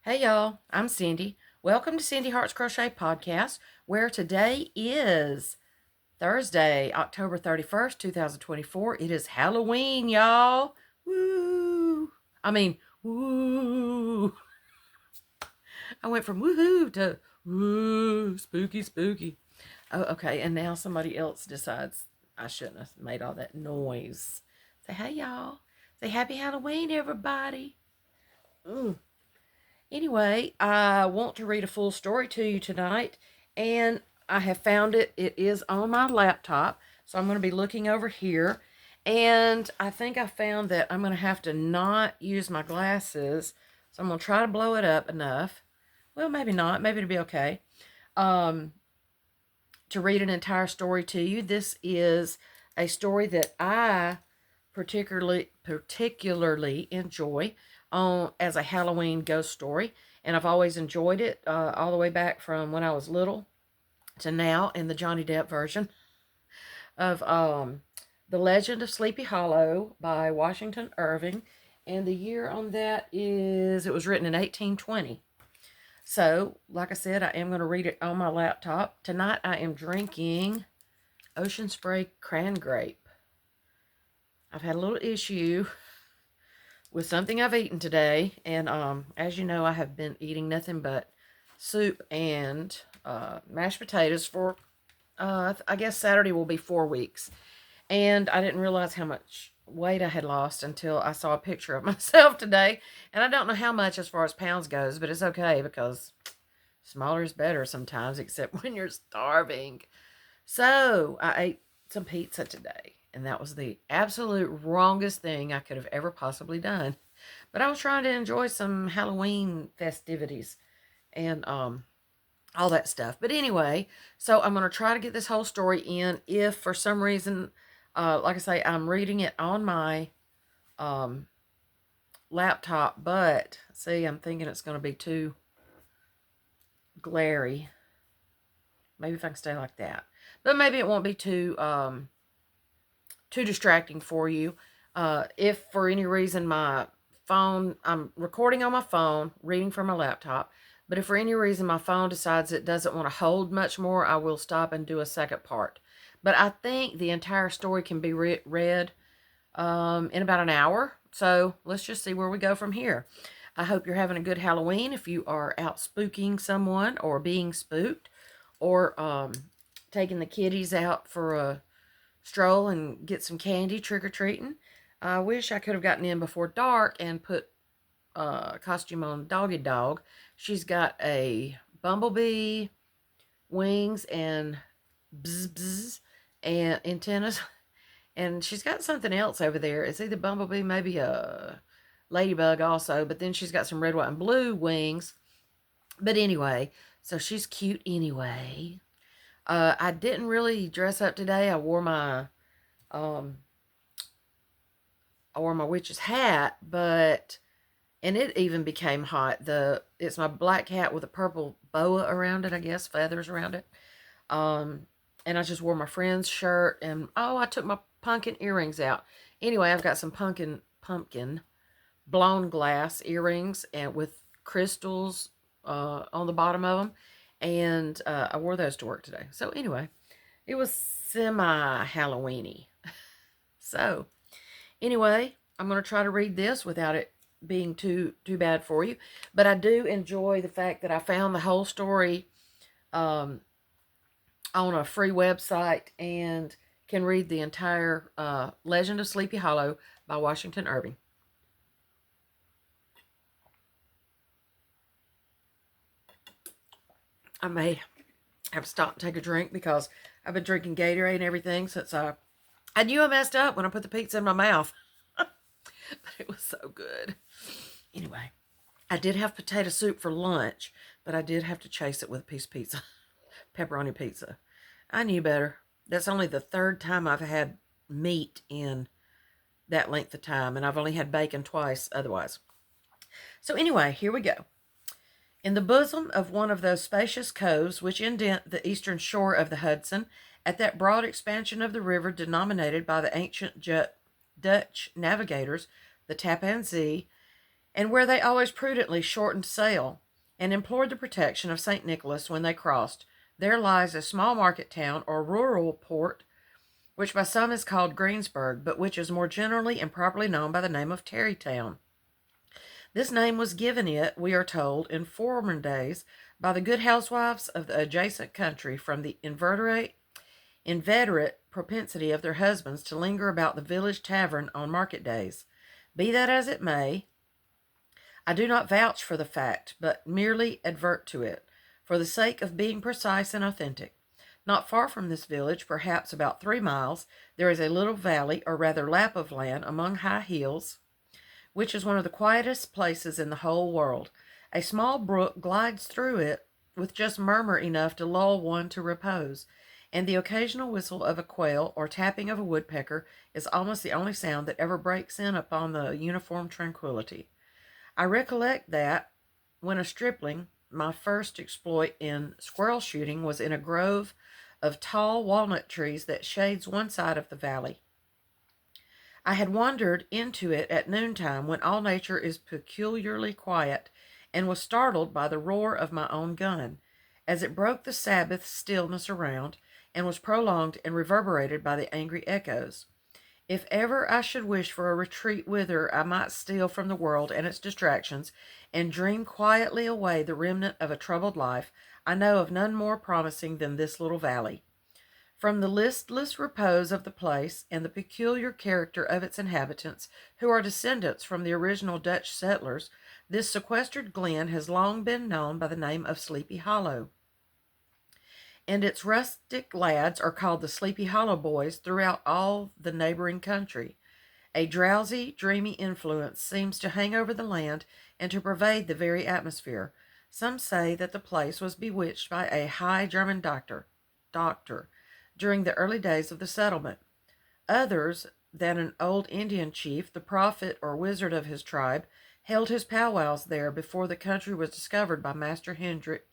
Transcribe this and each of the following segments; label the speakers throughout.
Speaker 1: Hey y'all, I'm Cindy. Welcome to Cindy Hearts Crochet Podcast, where today is Thursday, October 31st, 2024. It is Halloween, y'all. Woo! I mean, woo! I went from woohoo to woo, spooky, spooky. Oh, okay, and now somebody else decides I shouldn't have made all that noise. Say, hey y'all. Say, happy Halloween, everybody. Mm. Anyway, I want to read a full story to you tonight, and I have found it. It is on my laptop, so I'm going to be looking over here. And I think I found that I'm going to have to not use my glasses, so I'm going to try to blow it up enough. Well, maybe not. Maybe it'll be okay. Um, to read an entire story to you. This is a story that I particularly enjoy on as a Halloween ghost story, and I've always enjoyed it all the way back from when I was little to now in the Johnny Depp version of The Legend of Sleepy Hollow by Washington Irving, and the year on that is it was written in 1820. So, like I said, I am going to read it on my laptop. Tonight I am drinking Ocean Spray Cran Grape. I've had a little issue with something I've eaten today, and as you know, I have been eating nothing but soup and mashed potatoes for, I guess Saturday will be 4 weeks. And I didn't realize how much weight I had lost until I saw a picture of myself today. And I don't know how much as far as pounds goes, but it's okay because smaller is better sometimes, except when you're starving. So I ate some pizza today, and that was the absolute wrongest thing I could have ever possibly done. But I was trying to enjoy some Halloween festivities and all that stuff. But anyway, so I'm going to try to get this whole story in. If for some reason, like I say, I'm reading it on my laptop, but see, I'm thinking it's going to be too glary. Maybe if I can stay like that. But maybe it won't be too distracting for you. If for any reason my phone, I'm recording on my phone, reading from my laptop, but if for any reason my phone decides it doesn't want to hold much more, I will stop and do a second part. But I think the entire story can be read in about an hour. So let's just see where we go from here. I hope you're having a good Halloween if you are out spooking someone or being spooked, or taking the kiddies out for a stroll and get some candy trick-or-treating. I wish I could have gotten in before dark and put a costume on Doggy Dog. She's got a bumblebee wings and bzz bzz and antennas, and she's got something else over there. It's either bumblebee, maybe a ladybug also, but then she's got some red, white, and blue wings. But anyway, so she's cute anyway. I didn't really dress up today. Um, I wore my witch's hat, but and it even became hot. It's my black hat with a purple boa around it, I guess, feathers around it. Um, and I just wore my friend's shirt, and oh, I took my pumpkin earrings out. Anyway, I've got some pumpkin blown glass earrings and with crystals on the bottom of them, and I wore those to work today. So anyway, it was semi-Halloweeny. So anyway, I'm going to try to read this without it being too bad for you. But I do enjoy the fact that I found the whole story on a free website and can read the entire Legend of Sleepy Hollow by Washington Irving. I may have to stop and take a drink because I've been drinking Gatorade and everything since I knew I messed up when I put the pizza in my mouth. But it was so good. Anyway, I did have potato soup for lunch, but I did have to chase it with a piece of pizza. Pepperoni pizza. I knew better. That's only the third time I've had meat in that length of time, and I've only had bacon twice otherwise. So anyway, here we go. In the bosom of one of those spacious coves which indent the eastern shore of the Hudson, at that broad expansion of the river denominated by the ancient Dutch navigators the Tappan Zee, and where they always prudently shortened sail, and implored the protection of St. Nicholas when they crossed, there lies a small market town or rural port, which by some is called Greensburg, but which is more generally and properly known by the name of Tarrytown. This name was given it, we are told, in former days by the good housewives of the adjacent country from the inveterate propensity of their husbands to linger about the village tavern on market days. Be that as it may, I do not vouch for the fact, but merely advert to it, for the sake of being precise and authentic. Not far from this village, perhaps about 3 miles, there is a little valley, or rather lap of land, among high hills, which is one of the quietest places in the whole world. A small brook glides through it with just murmur enough to lull one to repose, and the occasional whistle of a quail or tapping of a woodpecker is almost the only sound that ever breaks in upon the uniform tranquillity. I recollect that, when a stripling, my first exploit in squirrel shooting was in a grove of tall walnut trees that shades one side of the valley. I had wandered into it at noontime, when all nature is peculiarly quiet, and was startled by the roar of my own gun, as it broke the Sabbath stillness around, and was prolonged and reverberated by the angry echoes. If ever I should wish for a retreat whither I might steal from the world and its distractions, and dream quietly away the remnant of a troubled life, I know of none more promising than this little valley. From the listless repose of the place, and the peculiar character of its inhabitants, who are descendants from the original Dutch settlers, this sequestered glen has long been known by the name of Sleepy Hollow, and its rustic lads are called the Sleepy Hollow Boys throughout all the neighboring country. A drowsy, dreamy influence seems to hang over the land and to pervade the very atmosphere. Some say that the place was bewitched by a high German doctor during the early days of the settlement. Others, that an old Indian chief, the prophet or wizard of his tribe, held his powwows there before the country was discovered by Master Hendrick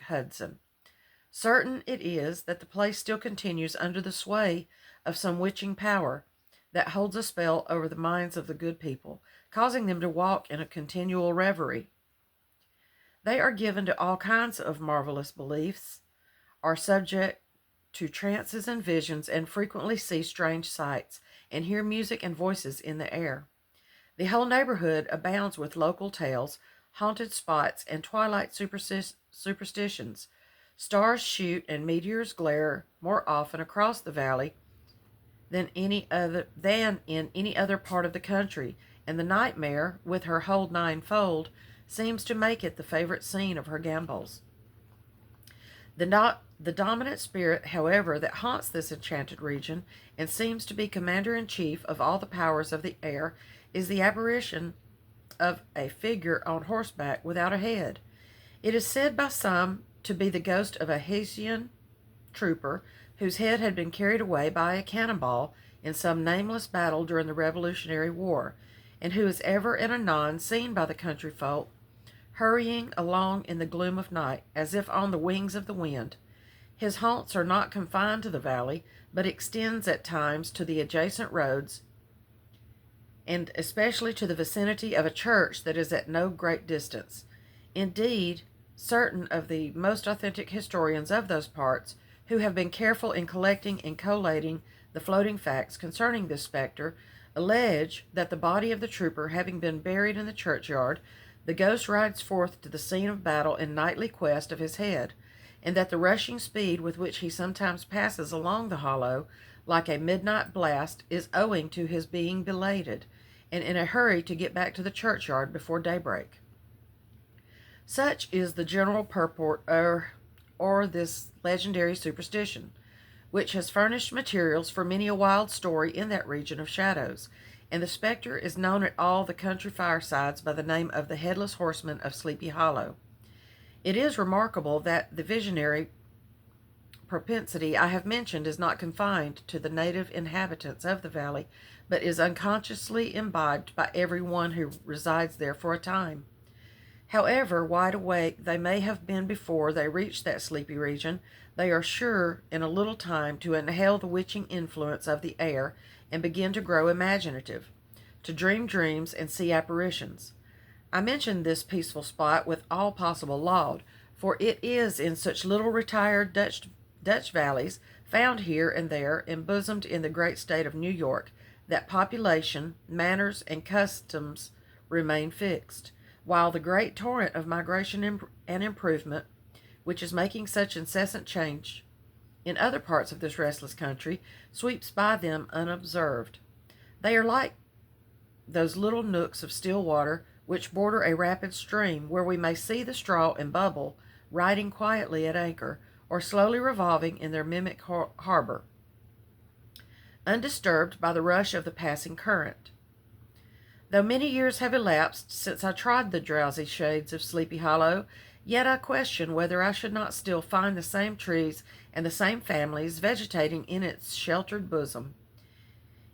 Speaker 1: Hudson. Certain it is that the place still continues under the sway of some witching power that holds a spell over the minds of the good people, causing them to walk in a continual reverie. They are given to all kinds of marvelous beliefs, are subject to trances and visions, and frequently see strange sights, and hear music and voices in the air. The whole neighborhood abounds with local tales, haunted spots, and twilight superstitions. Stars shoot and meteors glare more often across the valley than in any other part of the country, and the nightmare, with her whole ninefold, seems to make it the favorite scene of her gambols. The dominant spirit, however, that haunts this enchanted region, and seems to be commander-in-chief of all the powers of the air, is the apparition of a figure on horseback without a head. It is said by some to be the ghost of a Hessian trooper whose head had been carried away by a cannonball in some nameless battle during the Revolutionary War, and who is ever and anon seen by the country folk hurrying along in the gloom of night, as if on the wings of the wind. His haunts are not confined to the valley, but extends at times to the adjacent roads, and especially to the vicinity of a church that is at no great distance. Indeed, certain of the most authentic historians of those parts, who have been careful in collecting and collating the floating facts concerning this spectre, allege that the body of the trooper having been buried in the churchyard, the ghost rides forth to the scene of battle in nightly quest of his head, and that the rushing speed with which he sometimes passes along the hollow, like a midnight blast, is owing to his being belated, and in a hurry to get back to the churchyard before daybreak. Such is the general purport or this legendary superstition, which has furnished materials for many a wild story in that region of shadows, and the spectre is known at all the country firesides by the name of the Headless Horseman of Sleepy Hollow. It is remarkable that the visionary propensity I have mentioned is not confined to the native inhabitants of the valley, but is unconsciously imbibed by every one who resides there for a time. However wide awake they may have been before they reached that sleepy region, they are sure in a little time to inhale the witching influence of the air and begin to grow imaginative. to dream dreams and see apparitions. I mention this peaceful spot with all possible laud, for it is in such little retired Dutch valleys, found here and there, embosomed in the great state of New York, that population, manners, and customs remain fixed, while the great torrent of migration and improvement, which is making such incessant change in other parts of this restless country, sweeps by them unobserved. They are like those little nooks of still water which border a rapid stream, where we may see the straw and bubble riding quietly at anchor, or slowly revolving in their mimic harbor, undisturbed by the rush of the passing current. Though many years have elapsed since I trod the drowsy shades of Sleepy Hollow, yet I question whether I should not still find the same trees and the same families vegetating in its sheltered bosom.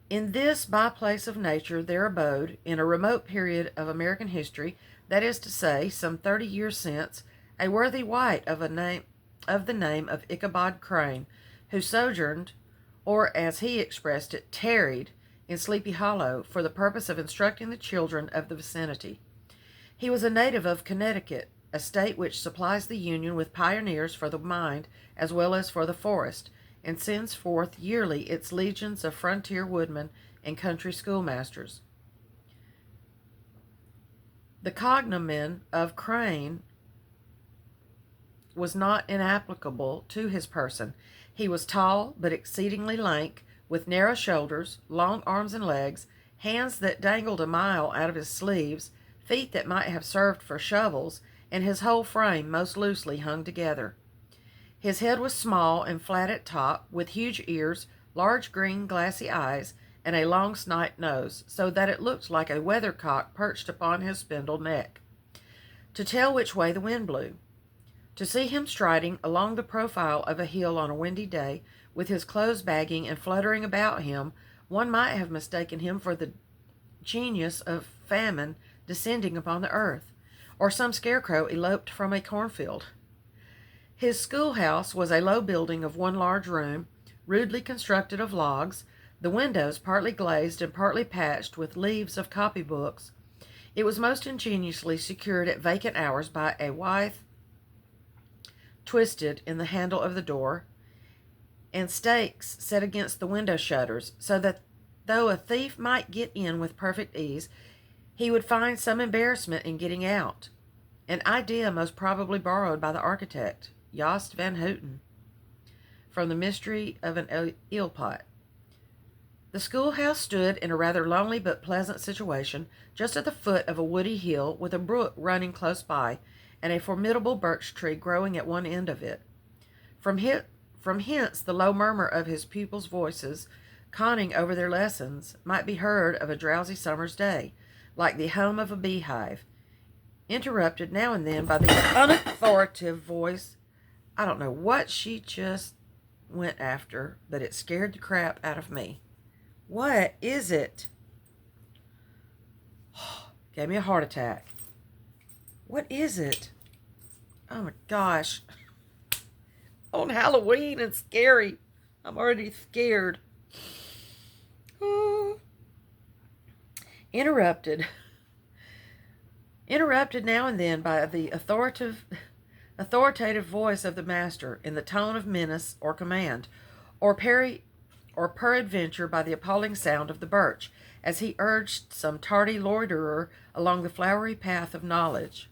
Speaker 1: In this by-place of nature there abode, in a remote period of American history, that is to say, some 30 years since, a worthy wight of the name of Ichabod Crane, who sojourned, or as he expressed it, tarried, in Sleepy Hollow for the purpose of instructing the children of the vicinity. He was a native of Connecticut, a state which supplies the Union with pioneers for the mind as well as for the forest, and sends forth yearly its legions of frontier woodmen and country schoolmasters. The cognomen of Crane was not inapplicable to his person. He was tall, but exceedingly lank, with narrow shoulders, long arms and legs, hands that dangled a mile out of his sleeves, feet that might have served for shovels, and his whole frame most loosely hung together. His head was small and flat at top, with huge ears, large green glassy eyes, and a long snipe nose, so that it looked like a weathercock perched upon his spindle neck, to tell which way the wind blew. To see him striding along the profile of a hill on a windy day, with his clothes bagging and fluttering about him, one might have mistaken him for the genius of famine descending upon the earth, or some scarecrow eloped from a cornfield. His schoolhouse was a low building of one large room, rudely constructed of logs, the windows partly glazed and partly patched with leaves of copybooks. It was most ingeniously secured at vacant hours by a withe twisted in the handle of the door, and stakes set against the window shutters, so that though a thief might get in with perfect ease, he would find some embarrassment in getting out, an idea most probably borrowed by the architect, Jost van Houten, from the mystery of an eel pot. The schoolhouse stood in a rather lonely but pleasant situation, just at the foot of a woody hill, with a brook running close by, and a formidable birch tree growing at one end of it. From hence the low murmur of his pupils' voices, conning over their lessons, might be heard of a drowsy summer's day, like the hum of a beehive, interrupted now and then by the unauthoritative voice. I don't know what she just went after, but it scared the crap out of me. What is it? Gave me a heart attack. What is it? Oh my gosh. On Halloween, it's scary. I'm already scared. Interrupted now and then by the authoritative voice of the master in the tone of menace or command, or peradventure by the appalling sound of the birch, as he urged some tardy loiterer along the flowery path of knowledge.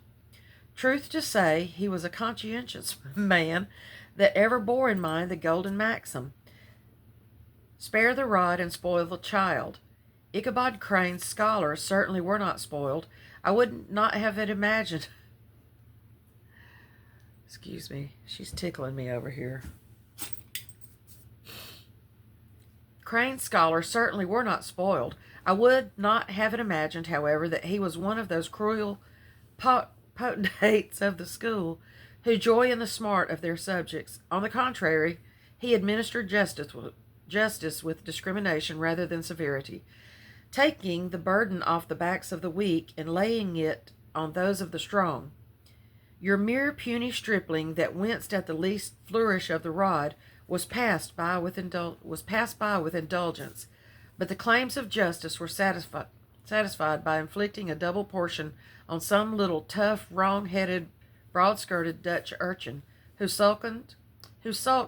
Speaker 1: Truth to say, he was a conscientious man that ever bore in mind the golden maxim, spare the rod and spoil the child. Ichabod Crane's scholars certainly were not spoiled. I would not have it imagined. Excuse me, she's tickling me over here. Crane's scholars certainly were not spoiled. I would not have it imagined, however, that he was one of those cruel potentates of the school who joy in the smart of their subjects. On the contrary, he administered justice with discrimination rather than severity, taking the burden off the backs of the weak and laying it on those of the strong. Your mere puny stripling that winced at the least flourish of the rod was passed by with indulgence, but the claims of justice were satisfied by inflicting a double portion on some little tough, wrong-headed, broad-skirted Dutch urchin who sulked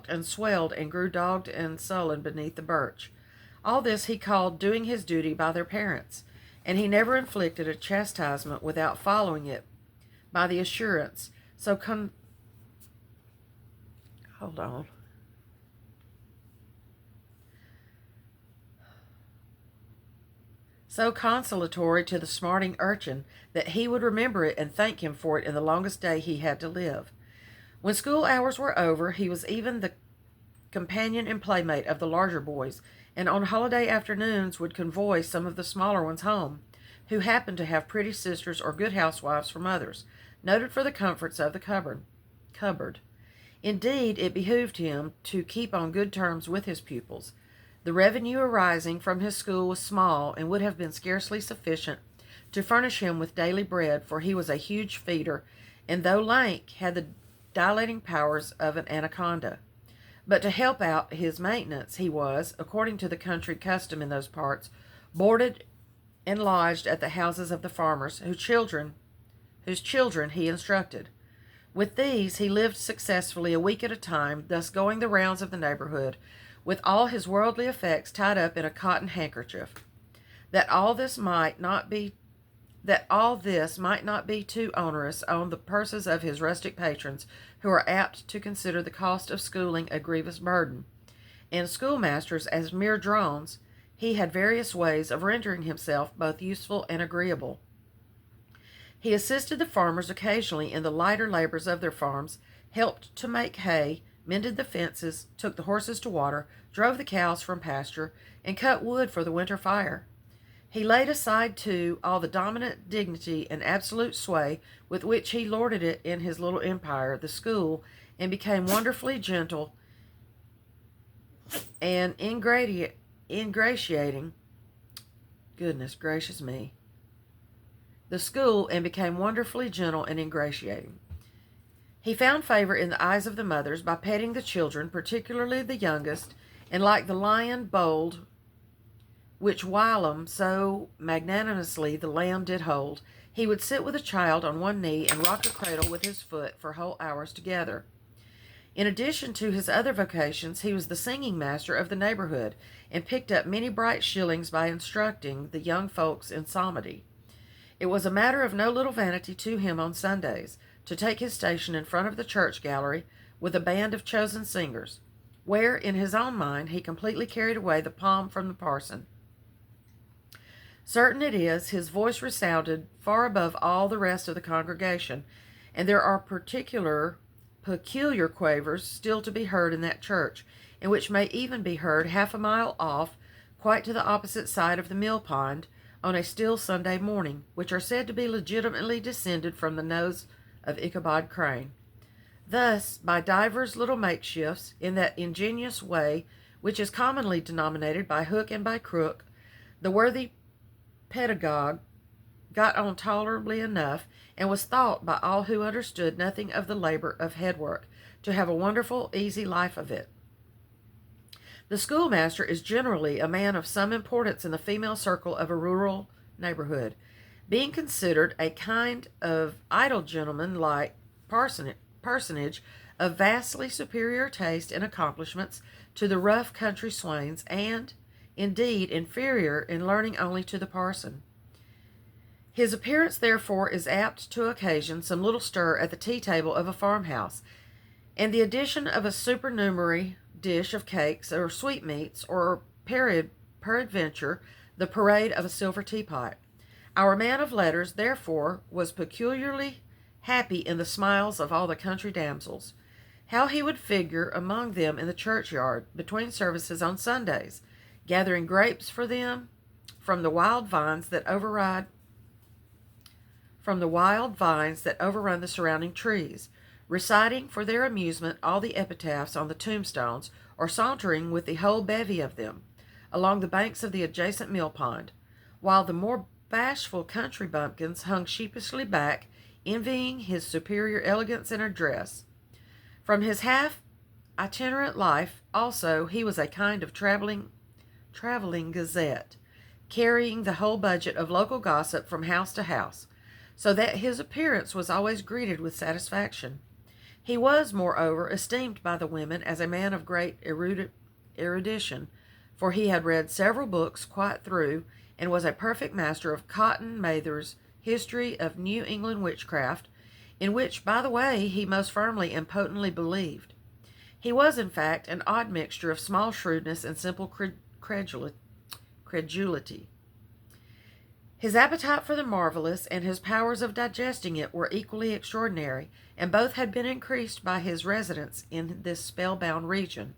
Speaker 1: and swelled and grew dogged and sullen beneath the birch. All this he called doing his duty by their parents, and he never inflicted a chastisement without following it by the assurance hold on. So consolatory to the smarting urchin that he would remember it and thank him for it in the longest day he had to live. When school hours were over, he was even the companion and playmate of the larger boys, and on holiday afternoons would convoy some of the smaller ones home, who happened to have pretty sisters or good housewives for mothers, noted for the comforts of the cupboard. Indeed, it behooved him to keep on good terms with his pupils. The revenue arising from his school was small and would have been scarcely sufficient to furnish him with daily bread, for he was a huge feeder, and though lank, had the dilating powers of an anaconda. But to help out his maintenance, he was, according to the country custom in those parts, boarded and lodged at the houses of the farmers, whose children he instructed. With these he lived successfully a week at a time, thus going the rounds of the neighborhood, with all his worldly effects tied up in a cotton handkerchief. That all this might not be too onerous on the purses of his rustic patrons, who are apt to consider the cost of schooling a grievous burden, and schoolmasters as mere drones, he had various ways of rendering himself both useful and agreeable. He assisted the farmers occasionally in the lighter labors of their farms, helped to make hay, mended the fences, took the horses to water, drove the cows from pasture, and cut wood for the winter fire. He laid aside, too, all the dominant dignity and absolute sway with which he lorded it in his little empire, the school, and became wonderfully gentle and ingratiating. Goodness gracious me. The school, and became wonderfully gentle and ingratiating. He found favor in the eyes of the mothers by petting the children, particularly the youngest, and like the lion bold, which whilom so magnanimously the lamb did hold, he would sit with a child on one knee and rock a cradle with his foot for whole hours together. In addition to his other vocations, he was the singing master of the neighborhood, and picked up many bright shillings by instructing the young folks in psalmody. It was a matter of no little vanity to him on Sundays to take his station in front of the church gallery with a band of chosen singers, where, in his own mind, he completely carried away the palm from the parson. Certain it is, his voice resounded far above all the rest of the congregation, and there are peculiar quavers still to be heard in that church, and which may even be heard half a mile off, quite to the opposite side of the mill pond, on a still Sunday morning, which are said to be legitimately descended from the nose of Ichabod Crane. Thus, by divers little makeshifts, in that ingenious way which is commonly denominated by hook and by crook, the worthy pedagogue got on tolerably enough, and was thought by all who understood nothing of the labor of headwork to have a wonderful easy life of it. The schoolmaster is generally a man of some importance in the female circle of a rural neighborhood, being considered a kind of idle gentleman like personage of vastly superior taste and accomplishments to the rough country swains, and, indeed, inferior in learning only to the parson. His appearance, therefore, is apt to occasion some little stir at the tea-table of a farmhouse, and the addition of a supernumerary dish of cakes or sweetmeats, or peradventure the parade of a silver teapot. Our man of letters, therefore, was peculiarly happy in the smiles of all the country damsels. How he would figure among them in the churchyard, between services on Sundays, gathering grapes for them from the wild vines that overrun the surrounding trees, reciting for their amusement all the epitaphs on the tombstones, or sauntering with the whole bevy of them along the banks of the adjacent mill pond, while the more bashful country bumpkins hung sheepishly back, envying his superior elegance and address. From his half-itinerant life, also, he was a kind of traveling gazette, carrying the whole budget of local gossip from house to house, so that his appearance was always greeted with satisfaction. He was, moreover, esteemed by the women as a man of great erudition, for he had read several books quite through, and was a perfect master of Cotton Mather's History of New England Witchcraft, in which, by the way, he most firmly and potently believed. He was, in fact, an odd mixture of small shrewdness and simple credulity. His appetite for the marvelous and his powers of digesting it were equally extraordinary, and both had been increased by his residence in this spellbound region.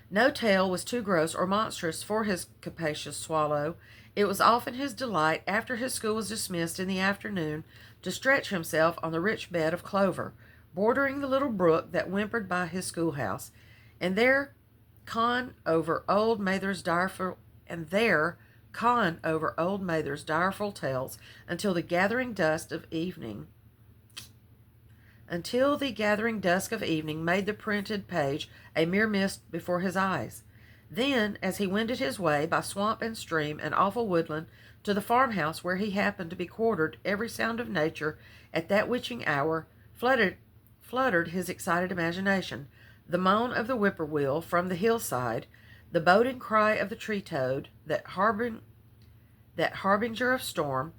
Speaker 1: No tale was too gross or monstrous for his capacious swallow. It was often his delight, after his school was dismissed in the afternoon, to stretch himself on the rich bed of clover, bordering the little brook that whimpered by his schoolhouse, and there con over old Mather's direful tales until the gathering dusk of evening made the printed page a mere mist before his eyes. Then, as he wended his way by swamp and stream and awful woodland to the farmhouse where he happened to be quartered, every sound of nature at that witching hour fluttered his excited imagination. The moan of the whippoorwill from the hillside, the boding cry of the tree-toad, that harbinger of storm,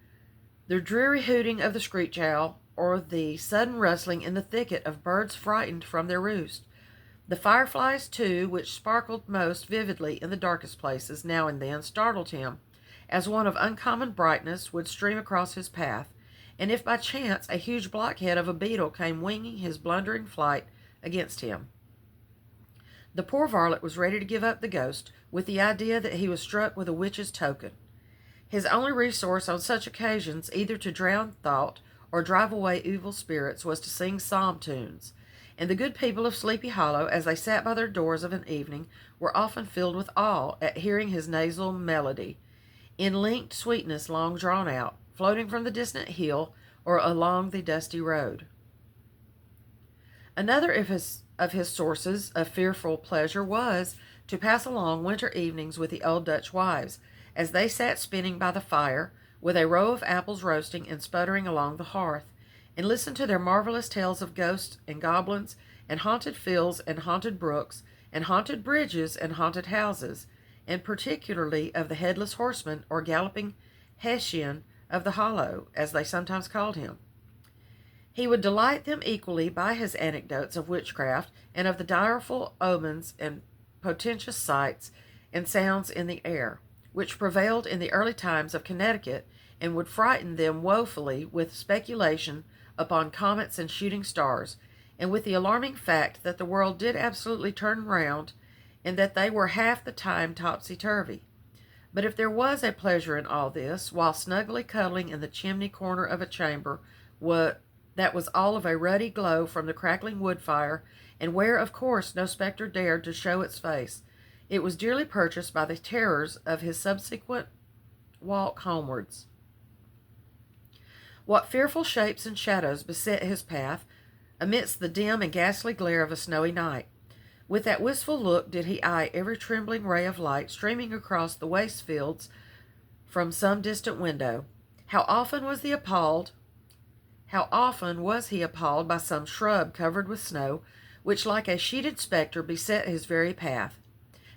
Speaker 1: the dreary hooting of the screech-owl, or the sudden rustling in the thicket of birds frightened from their roost. The fireflies, too, which sparkled most vividly in the darkest places, now and then startled him, as one of uncommon brightness would stream across his path, and if by chance a huge blockhead of a beetle came winging his blundering flight against him. The poor varlet was ready to give up the ghost, with the idea that he was struck with a witch's token. His only resource on such occasions, either to drown thought or drive away evil spirits, was to sing psalm tunes, and the good people of Sleepy Hollow, as they sat by their doors of an evening, were often filled with awe at hearing his nasal melody, in linked sweetness long drawn out, floating from the distant hill or along the dusty road. Another of his sources of fearful pleasure was to pass along winter evenings with the old Dutch wives, as they sat spinning by the fire, with a row of apples roasting and sputtering along the hearth, and listened to their marvelous tales of ghosts and goblins, and haunted fields and haunted brooks, and haunted bridges and haunted houses, and particularly of the headless horseman or galloping Hessian of the Hollow, as they sometimes called him. He would delight them equally by his anecdotes of witchcraft and of the direful omens and portentous sights and sounds in the air, which prevailed in the early times of Connecticut, and would frighten them woefully with speculation upon comets and shooting stars, and with the alarming fact that the world did absolutely turn round, and that they were half the time topsy-turvy. But if there was a pleasure in all this, while snugly cuddling in the chimney corner of a chamber, that was all of a ruddy glow from the crackling wood fire, and where, of course, no spectre dared to show its face, it was dearly purchased by the terrors of his subsequent walk homewards. What fearful shapes and shadows beset his path amidst the dim and ghastly glare of a snowy night! With that wistful look did he eye every trembling ray of light streaming across the waste fields from some distant window. How often was he appalled by some shrub covered with snow, which like a sheeted spectre beset his very path!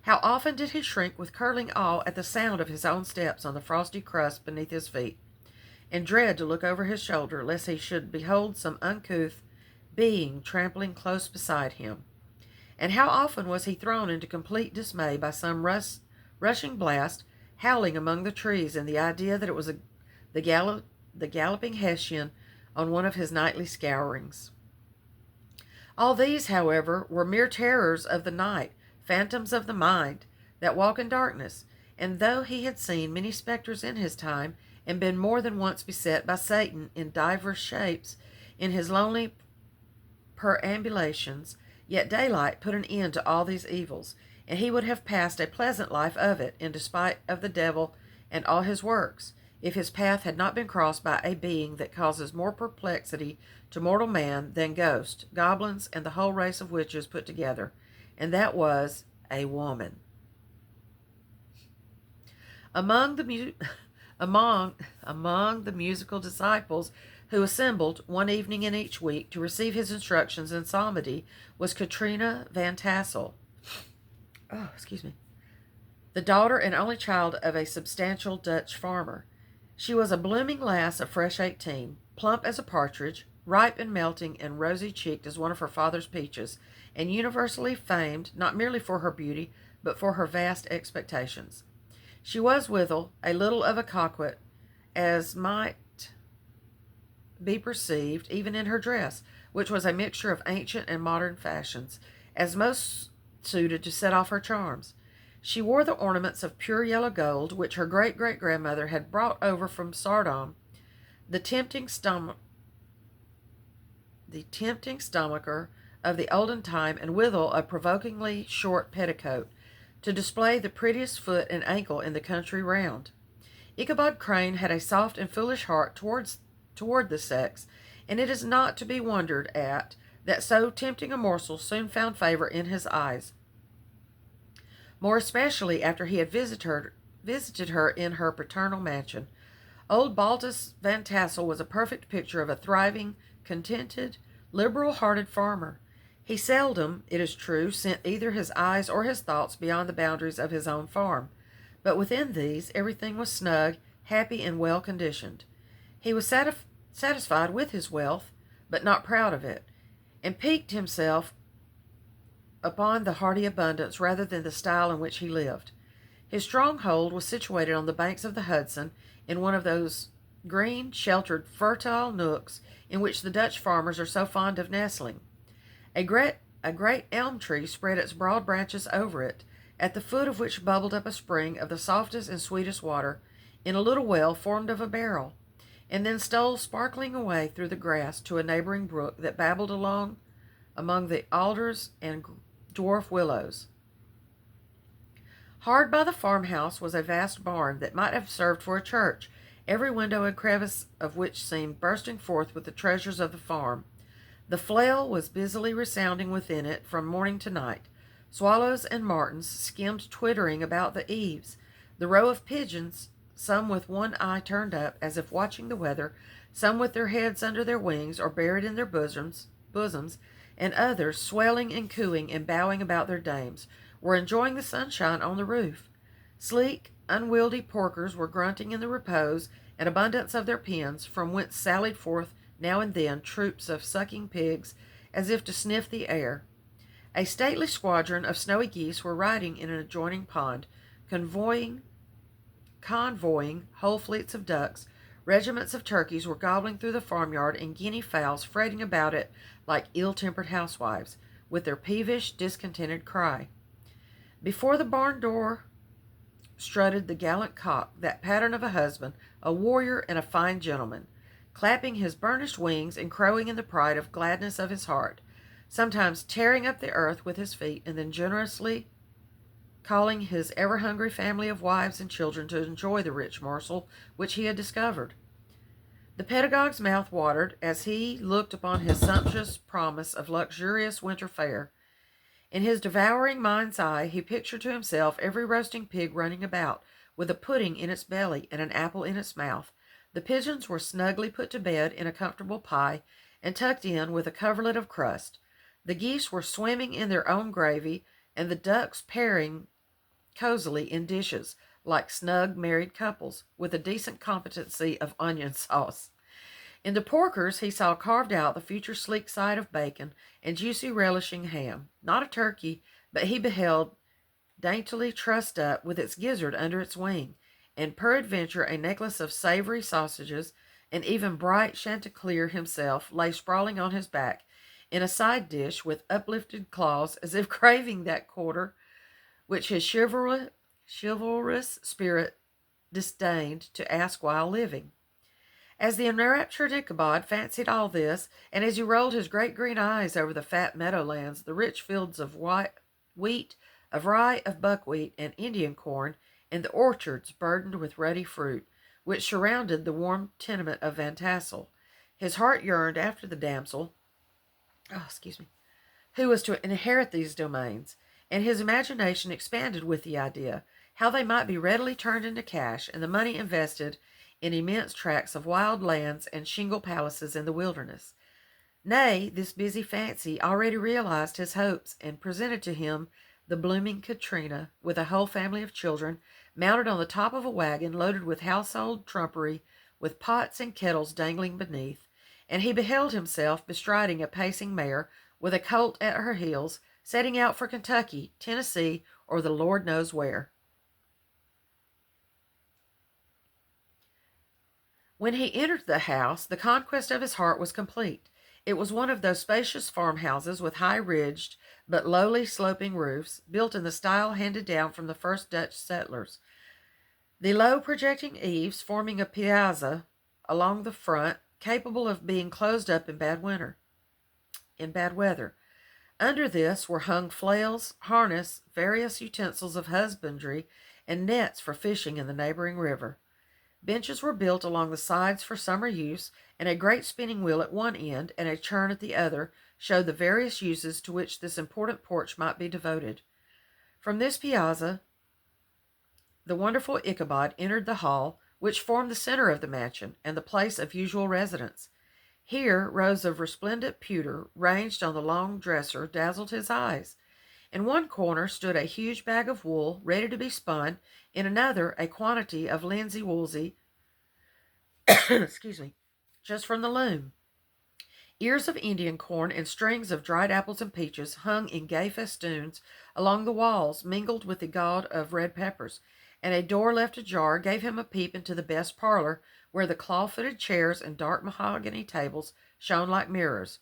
Speaker 1: How often did he shrink with curling awe at the sound of his own steps on the frosty crust beneath his feet, and dread to look over his shoulder, lest he should behold some uncouth being trampling close beside him! And how often was he thrown into complete dismay by some rushing blast howling among the trees, in the idea that it was the galloping Hessian on one of his nightly scourings. All these, however, were mere terrors of the night, phantoms of the mind, that walk in darkness, and though he had seen many spectres in his time, and been more than once beset by Satan in divers shapes in his lonely perambulations, yet daylight put an end to all these evils, and he would have passed a pleasant life of it, in despite of the devil and all his works, if his path had not been crossed by a being that causes more perplexity to mortal man than ghosts, goblins, and the whole race of witches put together, and that was a woman. Among the among the musical disciples who assembled one evening in each week to receive his instructions in psalmody was Katrina Van Tassel. Oh, excuse me. The daughter and only child of a substantial Dutch farmer. She was a blooming lass of fresh 18, plump as a partridge, ripe and melting and rosy-cheeked as one of her father's peaches, and universally famed not merely for her beauty, but for her vast expectations. She was withal a little of a coquette, as might be perceived even in her dress, which was a mixture of ancient and modern fashions, as most suited to set off her charms. She wore the ornaments of pure yellow gold, which her great-great-grandmother had brought over from Sardom, the tempting stomacher of the olden time, and withal a provokingly short petticoat, to display the prettiest foot and ankle in the country round. Ichabod Crane had a soft and foolish heart toward the sex, and it is not to be wondered at that so tempting a morsel soon found favor in his eyes, more especially after he had visited her in her paternal mansion. Old Baltus Van Tassel was a perfect picture of a thriving, contented, liberal-hearted farmer. He seldom, it is true, sent either his eyes or his thoughts beyond the boundaries of his own farm, but within these everything was snug, happy, and well-conditioned. He was satisfied with his wealth, but not proud of it, and piqued himself upon the hearty abundance rather than the style in which he lived. His stronghold was situated on the banks of the Hudson, in one of those green, sheltered, fertile nooks in which the Dutch farmers are so fond of nestling. A great elm tree spread its broad branches over it, at the foot of which bubbled up a spring of the softest and sweetest water, in a little well formed of a barrel, and then stole sparkling away through the grass to a neighboring brook that babbled along among the alders and dwarf willows. Hard by the farmhouse was a vast barn that might have served for a church, every window and crevice of which seemed bursting forth with the treasures of the farm. The flail was busily resounding within it from morning to night. Swallows and martins skimmed twittering about the eaves. The row of pigeons, some with one eye turned up, as if watching the weather, some with their heads under their wings or buried in their bosoms, and others, swelling and cooing and bowing about their dames, were enjoying the sunshine on the roof. Sleek, unwieldy porkers were grunting in the repose and abundance of their pens, from whence sallied forth now and then troops of sucking pigs, as if to sniff the air. A stately squadron of snowy geese were riding in an adjoining pond, convoying whole fleets of ducks. Regiments of turkeys were gobbling through the farmyard, and guinea fowls fretting about it like ill-tempered housewives, with their peevish, discontented cry. Before the barn door strutted the gallant cock, that pattern of a husband, a warrior, and a fine gentleman, clapping his burnished wings and crowing in the pride of gladness of his heart, sometimes tearing up the earth with his feet, and then generously calling his ever-hungry family of wives and children to enjoy the rich morsel which he had discovered. The pedagogue's mouth watered as he looked upon his sumptuous promise of luxurious winter fare. In his devouring mind's eye he pictured to himself every roasting pig running about, with a pudding in its belly and an apple in its mouth. The pigeons were snugly put to bed in a comfortable pie, and tucked in with a coverlet of crust. The geese were swimming in their own gravy, and the ducks pairing cozily in dishes, like snug married couples, with a decent competency of onion sauce. In the porkers he saw carved out the future sleek side of bacon and juicy relishing ham. Not a turkey, but he beheld daintily trussed up, with its gizzard under its wing, and peradventure a necklace of savory sausages, and even bright Chanticleer himself lay sprawling on his back, in a side dish, with uplifted claws, as if craving that quarter which his chivalrous spirit disdained to ask while living. As the enraptured Ichabod fancied all this, and as he rolled his great green eyes over the fat meadowlands, the rich fields of wheat, of rye, of buckwheat, and Indian corn, and the orchards burdened with ruddy fruit, which surrounded the warm tenement of Van Tassel, his heart yearned after the damsel, who was to inherit these domains, and his imagination expanded with the idea. how they might be readily turned into cash, and the money invested in immense tracts of wild lands and shingle palaces in the wilderness. Nay, this busy fancy already realized his hopes, and presented to him the blooming Katrina, with a whole family of children, mounted on the top of a wagon loaded with household trumpery, with pots and kettles dangling beneath, and he beheld himself bestriding a pacing mare, with a colt at her heels, setting out for Kentucky, Tennessee, or the Lord knows where. When he entered the house, the conquest of his heart was complete. It was one of those spacious farmhouses with high-ridged but lowly sloping roofs, built in the style handed down from the first Dutch settlers. The low projecting eaves forming a piazza along the front, capable of being closed up in bad weather. Under this were hung flails, harness, various utensils of husbandry, and nets for fishing in the neighboring river. Benches were built along the sides for summer use, and a great spinning wheel at one end and a churn at the other showed the various uses to which this important porch might be devoted. From this piazza the wonderful Ichabod entered the hall, which formed the center of the mansion and the place of usual residence. Here rows of resplendent pewter, ranged on the long dresser, dazzled his eyes. In one corner stood a huge bag of wool, ready to be spun; in another, a quantity of linsey woolsey, excuse me, just from the loom. Ears of Indian corn and strings of dried apples and peaches hung in gay festoons along the walls, mingled with the goud of red peppers, and a door left ajar gave him a peep into the best parlor, where the claw-footed chairs and dark mahogany tables shone like mirrors.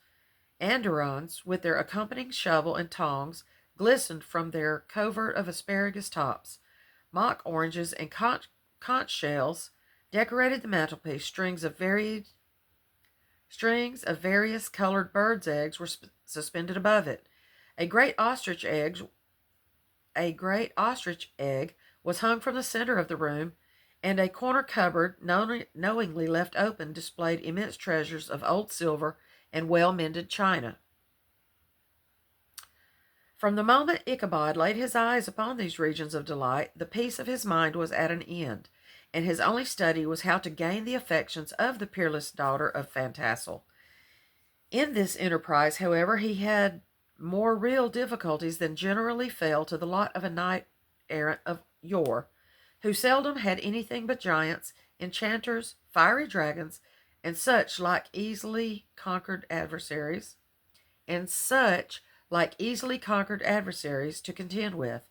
Speaker 1: Andirons, with their accompanying shovel and tongs, glistened from their covert of asparagus tops. Mock oranges and conch shells decorated the mantelpiece. Strings of various colored birds' eggs were suspended above it. A great ostrich egg was hung from the center of the room, and a corner cupboard, knowingly left open, displayed immense treasures of old silver and well-mended china. From the moment Ichabod laid his eyes upon these regions of delight, the peace of his mind was at an end, and his only study was how to gain the affections of the peerless daughter of Fantassel. In this enterprise, however, he had more real difficulties than generally fell to the lot of a knight-errant of yore, who seldom had anything but giants, enchanters, fiery dragons, and such like easily conquered adversaries to contend with,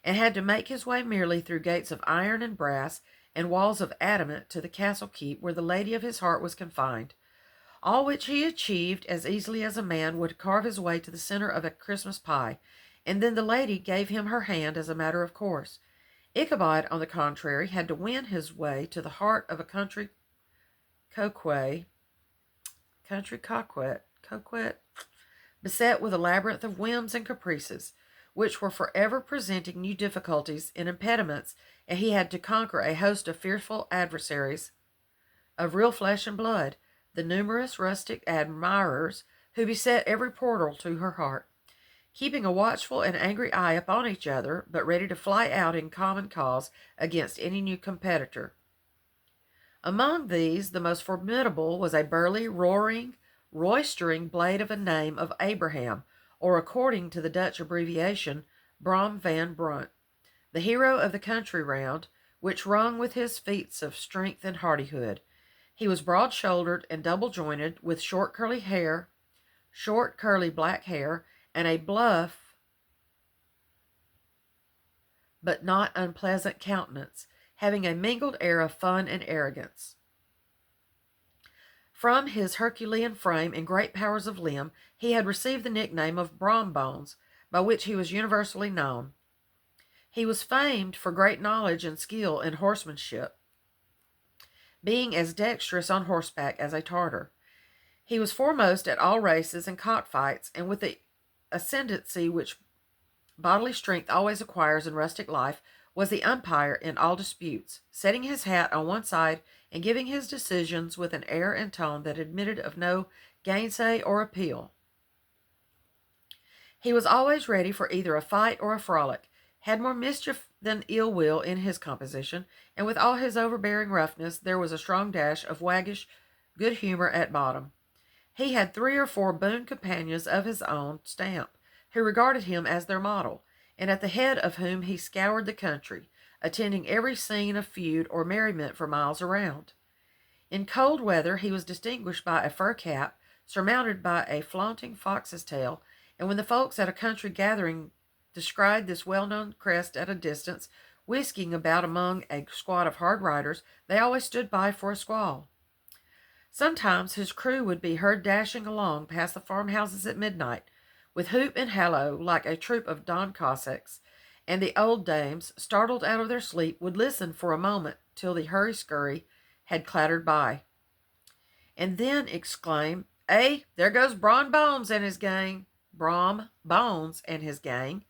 Speaker 1: and had to make his way merely through gates of iron and brass and walls of adamant to the castle keep where the lady of his heart was confined, all which he achieved as easily as a man would carve his way to the center of a Christmas pie, and then the lady gave him her hand as a matter of course. Ichabod, on the contrary, had to win his way to the heart of a country coquette, beset with a labyrinth of whims and caprices, which were forever presenting new difficulties and impediments, and he had to conquer a host of fearful adversaries of real flesh and blood, the numerous rustic admirers who beset every portal to her heart, keeping a watchful and angry eye upon each other, but ready to fly out in common cause against any new competitor. Among these, the most formidable was a burly, roaring, roistering blade of a name of Abraham, or, according to the Dutch abbreviation, Brom van Brunt, the hero of the country round, which rung with his feats of strength and hardihood. He was broad-shouldered and double-jointed, with short curly black hair, and a bluff but not unpleasant countenance, having a mingled air of fun and arrogance. From his Herculean frame and great powers of limb, he had received the nickname of Brombones, by which he was universally known. He was famed for great knowledge and skill in horsemanship, being as dexterous on horseback as a Tartar. He was foremost at all races and cockfights, and with the ascendancy which bodily strength always acquires in rustic life, was the umpire in all disputes, setting his hat on one side and giving his decisions with an air and tone that admitted of no gainsay or appeal. He was always ready for either a fight or a frolic, had more mischief than ill will in his composition, and with all his overbearing roughness, there was a strong dash of waggish good humor at bottom. He had 3 or 4 boon companions of his own stamp, who regarded him as their model, and at the head of whom he scoured the country, attending every scene of feud or merriment for miles around. In cold weather he was distinguished by a fur cap, surmounted by a flaunting fox's tail, and when the folks at a country gathering descried this well-known crest at a distance, whisking about among a squad of hard riders, they always stood by for a squall. Sometimes his crew would be heard dashing along past the farmhouses at midnight, with whoop and hallo like a troop of Don Cossacks, and the old dames, startled out of their sleep, would listen for a moment till the hurry-scurry had clattered by, and then exclaim, there goes Brom Bones and his gang. Brom Bones and his gang.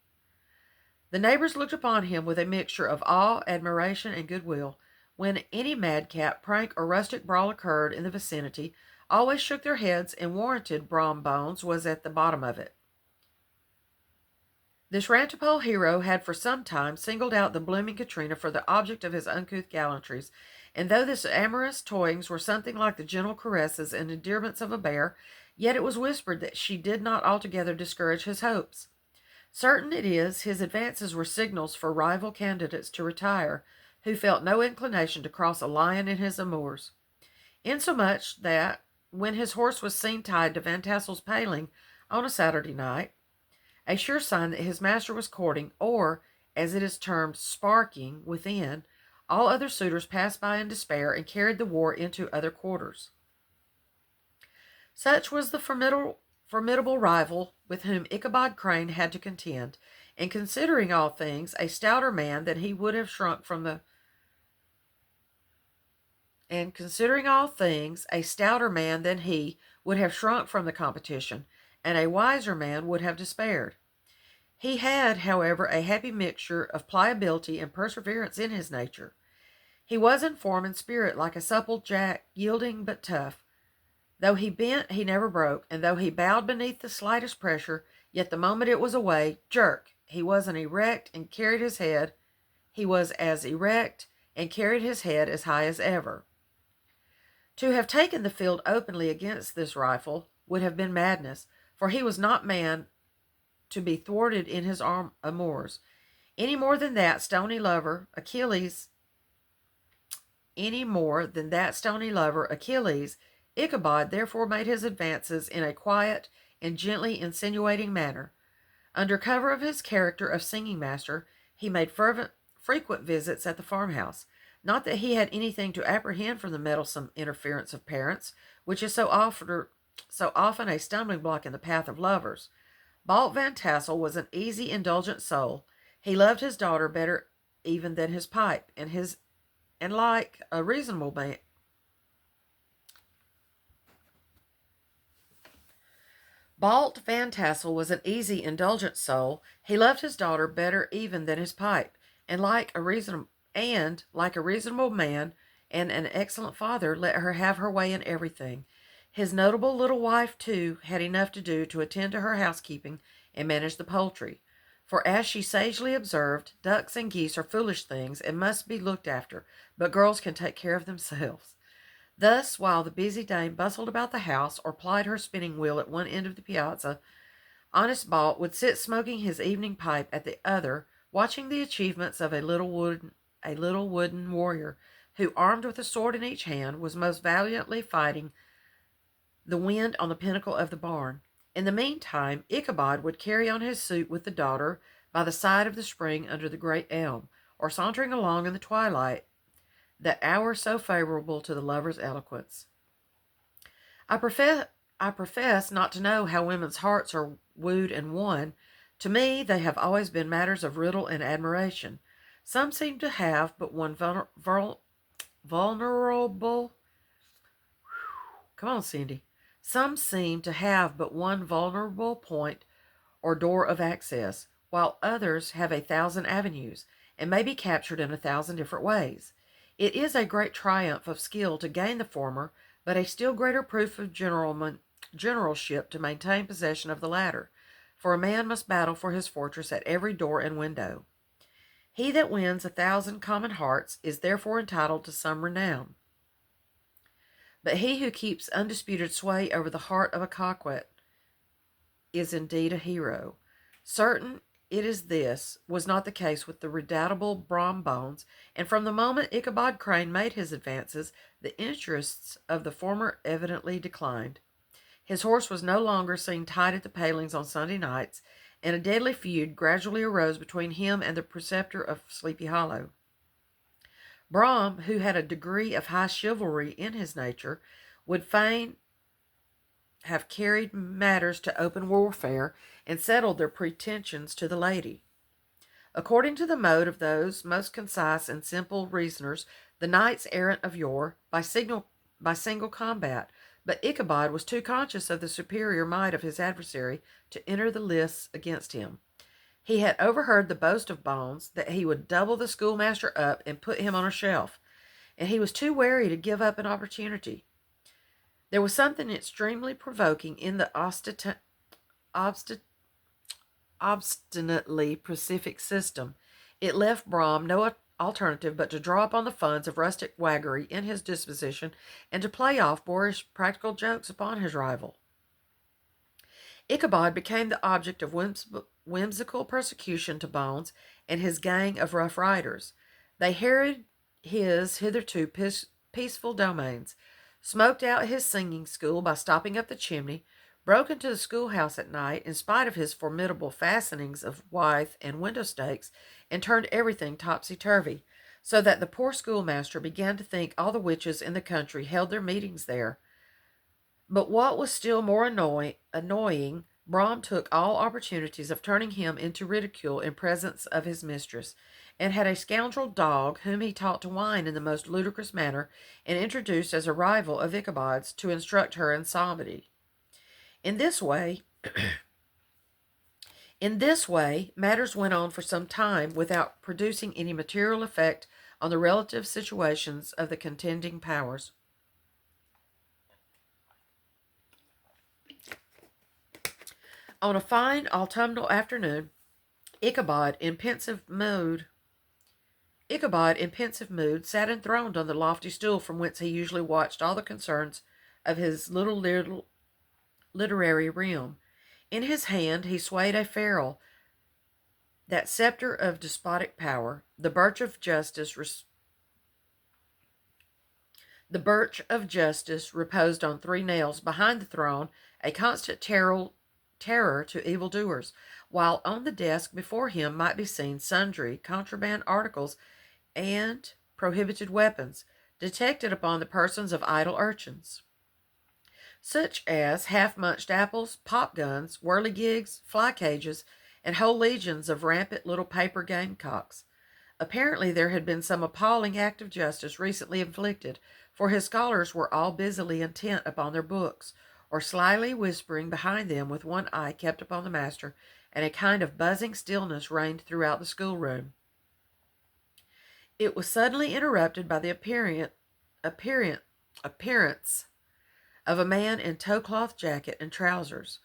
Speaker 1: The neighbors looked upon him with a mixture of awe, admiration, and goodwill. When any madcap, prank, or rustic brawl occurred in the vicinity, always shook their heads and warranted Brom Bones was at the bottom of it. This rantipole hero had for some time singled out the blooming Katrina for the object of his uncouth gallantries, and though his amorous toyings were something like the gentle caresses and endearments of a bear, yet it was whispered that she did not altogether discourage his hopes. Certain it is, his advances were signals for rival candidates to retire, who felt no inclination to cross a lion in his amours, insomuch that, when his horse was seen tied to Van Tassel's paling on a Saturday night, a sure sign that his master was courting, or, as it is termed, sparking, within, all other suitors passed by in despair and carried the war into other quarters. Such was the formidable rival with whom Ichabod Crane had to contend, and considering all things a stouter man than he would have shrunk from the competition, and a wiser man would have despaired. He had, however, a happy mixture of pliability and perseverance in his nature. He was in form and spirit like a supple jack, yielding but tough. Though he bent, he never broke, and though he bowed beneath the slightest pressure, yet the moment it was away, jerk, he was as erect and carried his head as high as ever. To have taken the field openly against this rifle would have been madness, for he was not man to be thwarted in his amours. Any more than that stony lover, Achilles, Ichabod therefore made his advances in a quiet and gently insinuating manner. Under cover of his character of singing master, he made frequent visits at the farmhouse. Not that he had anything to apprehend from the meddlesome interference of parents, which is so often a stumbling block in the path of lovers. Balt Van Tassel was an easy, indulgent soul. He loved his daughter better even than his pipe, and like a reasonable man, Balt Van Tassel was an easy, indulgent soul. He loved his daughter better even than his pipe, and like a reasonable man and an excellent father, let her have her way in everything. His notable little wife, too, had enough to do to attend to her housekeeping and manage the poultry. For, as she sagely observed, ducks and geese are foolish things and must be looked after, but girls can take care of themselves. Thus, while the busy dame bustled about the house or plied her spinning wheel at one end of the piazza, honest Balt would sit smoking his evening pipe at the other, watching the achievements of a little wooden warrior, who, armed with a sword in each hand, was most valiantly fighting the wind on the pinnacle of the barn. In the meantime, Ichabod would carry on his suit with the daughter by the side of the spring under the great elm, or sauntering along in the twilight, that hour so favorable to the lover's eloquence. I profess not to know how women's hearts are wooed and won. To me, they have always been matters of riddle and admiration. Some seem to have but one vulnerable. Come on, Cindy. Some seem to have but one vulnerable point or door of access, while others have 1,000 avenues, and may be captured in 1,000 different ways. It is a great triumph of skill to gain the former, but a still greater proof of generalship to maintain possession of the latter, for a man must battle for his fortress at every door and window. He that wins 1,000 common hearts is therefore entitled to some renown. But he who keeps undisputed sway over the heart of a coquette is indeed a hero. Certain it is this was not the case with the redoubtable Brom Bones, and from the moment Ichabod Crane made his advances, the interests of the former evidently declined. His horse was no longer seen tied at the palings on Sunday nights, and a deadly feud gradually arose between him and the preceptor of Sleepy Hollow. Brom, who had a degree of high chivalry in his nature, would fain have carried matters to open warfare and settled their pretensions to the lady. According to the mode of those most concise and simple reasoners, the knights errant of yore, by single combat, but Ichabod was too conscious of the superior might of his adversary to enter the lists against him. He had overheard the boast of Bones that he would double the schoolmaster up and put him on a shelf, and he was too wary to give up an opportunity. There was something extremely provoking in the obstinately pacific system. It left Brom no alternative but to draw upon the funds of rustic waggery in his disposition and to play off boorish practical jokes upon his rival. Ichabod became the object of whimsical persecution to Bones and his gang of rough riders. They harried his hitherto peaceful domains, smoked out his singing school by stopping up the chimney, broke into the schoolhouse at night in spite of his formidable fastenings of withe and window stakes, and turned everything topsy-turvy, so that the poor schoolmaster began to think all the witches in the country held their meetings there. But what was still more annoying, Brom took all opportunities of turning him into ridicule in presence of his mistress, and had a scoundrel dog whom he taught to whine in the most ludicrous manner, and introduced as a rival of Ichabod's to instruct her in psalmody. In this way, matters went on for some time without producing any material effect on the relative situations of the contending powers. On a fine autumnal afternoon, Ichabod, in pensive mood, sat enthroned on the lofty stool from whence he usually watched all the concerns of his little literary realm. In his hand he swayed a ferule, that scepter of despotic power. The birch of justice reposed on 3 nails behind the throne, a constant terror to evildoers, while on the desk before him might be seen sundry contraband articles and prohibited weapons, detected upon the persons of idle urchins, such as half-munched apples, pop-guns, whirligigs, fly-cages, and whole legions of rampant little paper gamecocks. Apparently there had been some appalling act of justice recently inflicted, for his scholars were all busily intent upon their books, or slyly whispering behind them with one eye kept upon the master, and a kind of buzzing stillness reigned throughout the schoolroom. It was suddenly interrupted by the appearance of a man in tow-cloth jacket and trousers,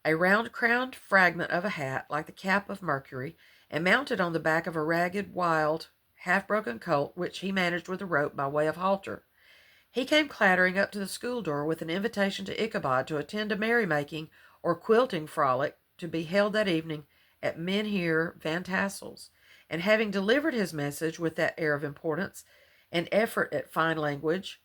Speaker 1: a round-crowned fragment of a hat like the cap of Mercury, and mounted on the back of a ragged, wild, half-broken colt, which he managed with a rope by way of halter. He came clattering up to the school door with an invitation to Ichabod to attend a merrymaking or quilting frolic to be held that evening at Mynheer Van Tassel's, and having delivered his message with that air of importance and effort at fine language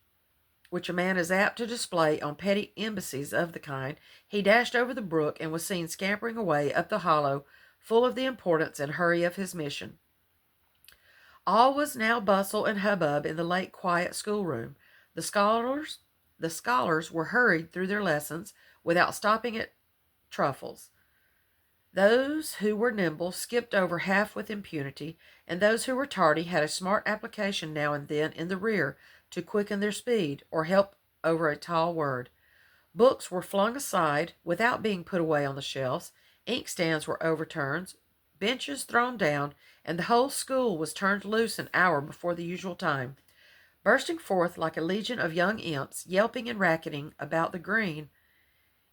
Speaker 1: which a man is apt to display on petty embassies of the kind, he dashed over the brook and was seen scampering away up the hollow, full of the importance and hurry of his mission. All was now bustle and hubbub in the late quiet schoolroom. The scholars were hurried through their lessons without stopping at truffles. Those who were nimble skipped over half with impunity, and those who were tardy had a smart application now and then in the rear to quicken their speed, or help over a tall word. Books were flung aside without being put away on the shelves, inkstands were overturned, benches thrown down, and the whole school was turned loose an hour before the usual time, bursting forth like a legion of young imps, yelping and racketing about the green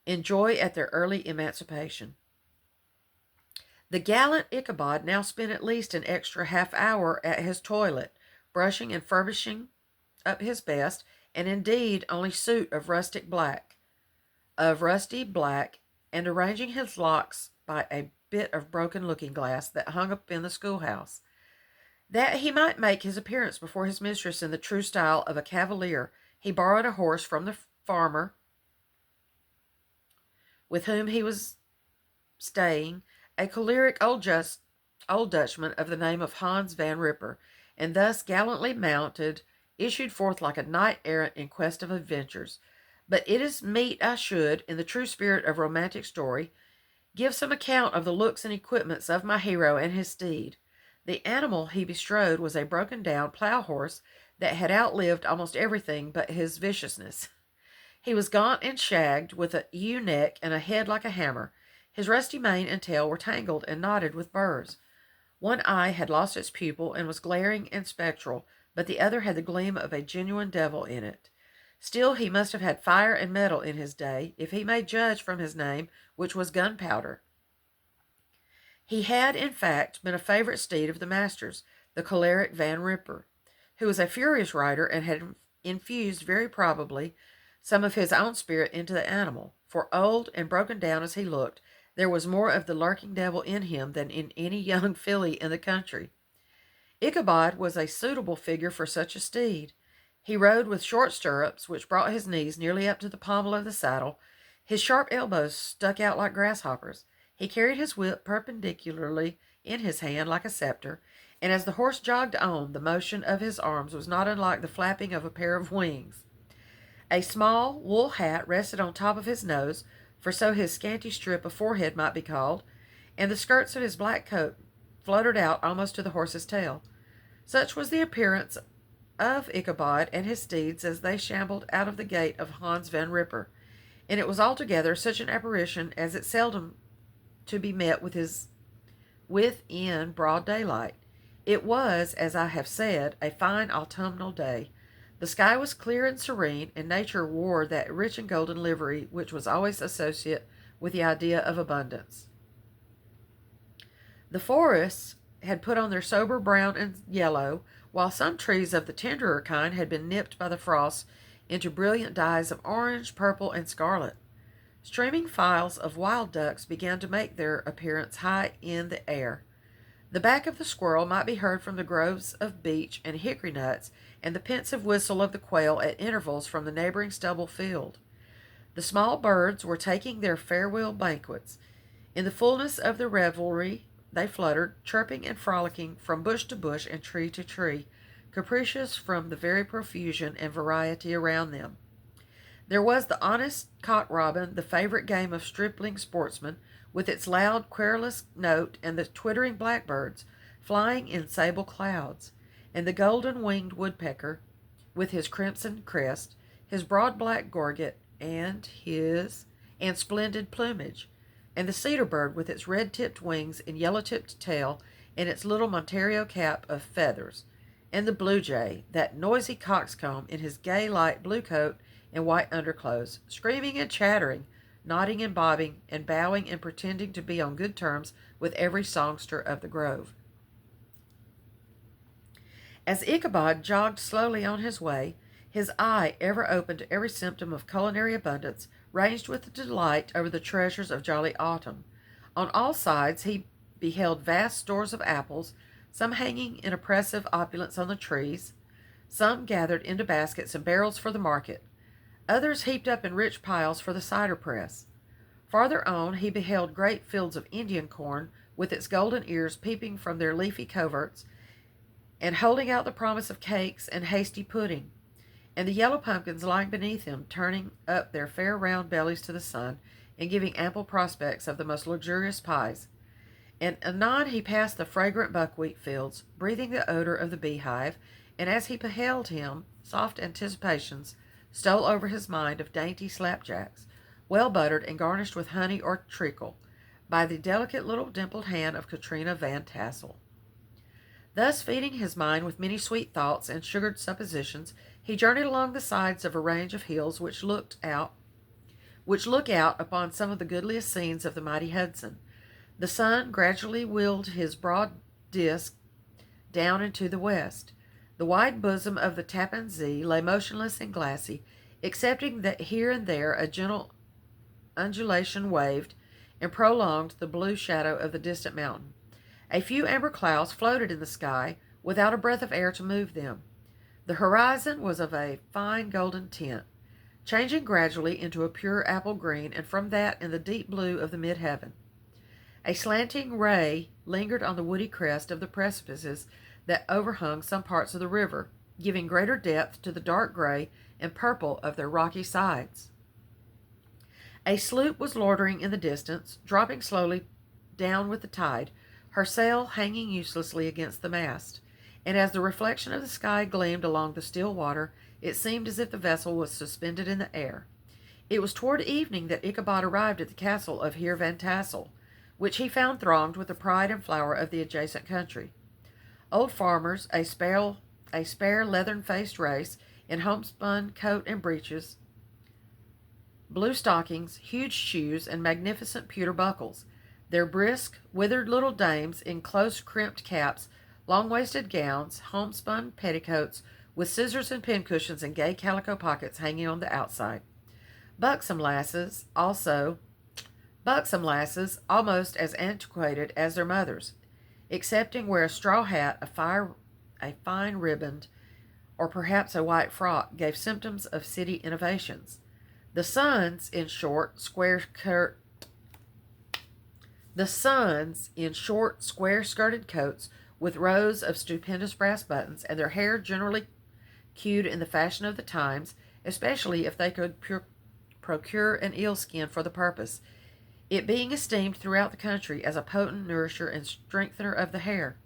Speaker 1: in joy at their early emancipation. The gallant Ichabod now spent at least an extra half hour at his toilet, brushing and furbishing up his best, and indeed only suit of rusty black, and arranging his locks by a bit of broken looking-glass that hung up in the schoolhouse. That he might make his appearance before his mistress in the true style of a cavalier, he borrowed a horse from the farmer with whom he was staying, a choleric old Dutchman of the name of Hans Van Ripper, and thus gallantly mounted, issued forth like a knight-errant in quest of adventures. But it is meet I should, in the true spirit of romantic story, give some account of the looks and equipments of my hero and his steed. The animal he bestrode was a broken-down plough horse that had outlived almost everything but his viciousness. He was gaunt and shagged, with a ewe neck and a head like a hammer. His rusty mane and tail were tangled and knotted with burrs. One eye had lost its pupil and was glaring and spectral, but the other had the gleam of a genuine devil in it. Still, he must have had fire and metal in his day, if he may judge from his name, which was Gunpowder. He had, in fact, been a favourite steed of the master's, the choleric Van Ripper, who was a furious rider and had infused, very probably, some of his own spirit into the animal, for old and broken down as he looked, there was more of the lurking devil in him than in any young filly in the country. Ichabod was a suitable figure for such a steed. He rode with short stirrups, which brought his knees nearly up to the pommel of the saddle. His sharp elbows stuck out like grasshoppers. He carried his whip perpendicularly in his hand like a scepter, and as the horse jogged on, the motion of his arms was not unlike the flapping of a pair of wings. A small wool hat rested on top of his nose, for so his scanty strip of forehead might be called, and the skirts of his black coat fluttered out almost to the horse's tail. Such was the appearance of Ichabod and his steeds as they shambled out of the gate of Hans Van Ripper, and it was altogether such an apparition as it seldom to be met with in broad daylight. It was, as I have said, a fine autumnal day. The sky was clear and serene, and nature wore that rich and golden livery which was always associate with the idea of abundance. The forests had put on their sober brown and yellow, while some trees of the tenderer kind had been nipped by the frost into brilliant dyes of orange, purple, and scarlet. Streaming files of wild ducks began to make their appearance high in the air. The back of the squirrel might be heard from the groves of beech and hickory nuts, and the pensive whistle of the quail at intervals from the neighboring stubble field. The small birds were taking their farewell banquets. In the fullness of the revelry they fluttered, chirping and frolicking from bush to bush and tree to tree, capricious from the very profusion and variety around them. There was the honest cock-robin, the favourite game of stripling sportsmen, with its loud, querulous note, and the twittering blackbirds, flying in sable clouds, and the golden-winged woodpecker, with his crimson crest, his broad black gorget, and splendid plumage, and the cedar bird with its red-tipped wings and yellow-tipped tail, and its little Monterio cap of feathers, and the blue jay, that noisy coxcomb, in his gay light blue coat and white underclothes, screaming and chattering, nodding and bobbing, and bowing and pretending to be on good terms with every songster of the grove. As Ichabod jogged slowly on his way, his eye, ever open to every symptom of culinary abundance, ranged with delight over the treasures of jolly autumn. On all sides he beheld vast stores of apples, some hanging in oppressive opulence on the trees, some gathered into baskets and barrels for the market, others heaped up in rich piles for the cider press. Farther on he beheld great fields of Indian corn, with its golden ears peeping from their leafy coverts, and holding out the promise of cakes and hasty pudding, and the yellow pumpkins lying beneath him, turning up their fair round bellies to the sun, and giving ample prospects of the most luxurious pies. And anon he passed the fragrant buckwheat fields, breathing the odor of the beehive, and as he beheld him, soft anticipations stole over his mind of dainty slapjacks, well buttered and garnished with honey or treacle, by the delicate little dimpled hand of Katrina Van Tassel. Thus, feeding his mind with many sweet thoughts and sugared suppositions, he journeyed along the sides of a range of hills which look out upon some of the goodliest scenes of the mighty Hudson. The sun gradually wheeled his broad disk down into the west. The wide bosom of the Tappan Zee lay motionless and glassy, excepting that here and there a gentle undulation waved and prolonged the blue shadow of the distant mountain. A few amber clouds floated in the sky without a breath of air to move them. The horizon was of a fine golden tint, changing gradually into a pure apple green, and from that in the deep blue of the mid-heaven. A slanting ray lingered on the woody crest of the precipices that overhung some parts of the river, giving greater depth to the dark gray and purple of their rocky sides. A sloop was loitering in the distance, dropping slowly down with the tide, her sail hanging uselessly against the mast, and as the reflection of the sky gleamed along the still water, it seemed as if the vessel was suspended in the air. It was toward evening that Ichabod arrived at the castle of Heer Van Tassel, which he found thronged with the pride and flower of the adjacent country. Old farmers, a spare leathern-faced race, in homespun coat and breeches, blue stockings, huge shoes, and magnificent pewter buckles. Their brisk, withered little dames in close-crimped caps, long-waisted gowns, homespun petticoats, with scissors and pincushions and gay calico pockets hanging on the outside. Buxom lasses, almost as antiquated as their mothers, excepting where a straw hat, a fine riband, or perhaps a white frock gave symptoms of city innovations. The sons in short, square-skirted coats with rows of stupendous brass buttons, and their hair generally queued in the fashion of the times, especially if they could procure an eel-skin for the purpose, it being esteemed throughout the country as a potent nourisher and strengthener of the hair.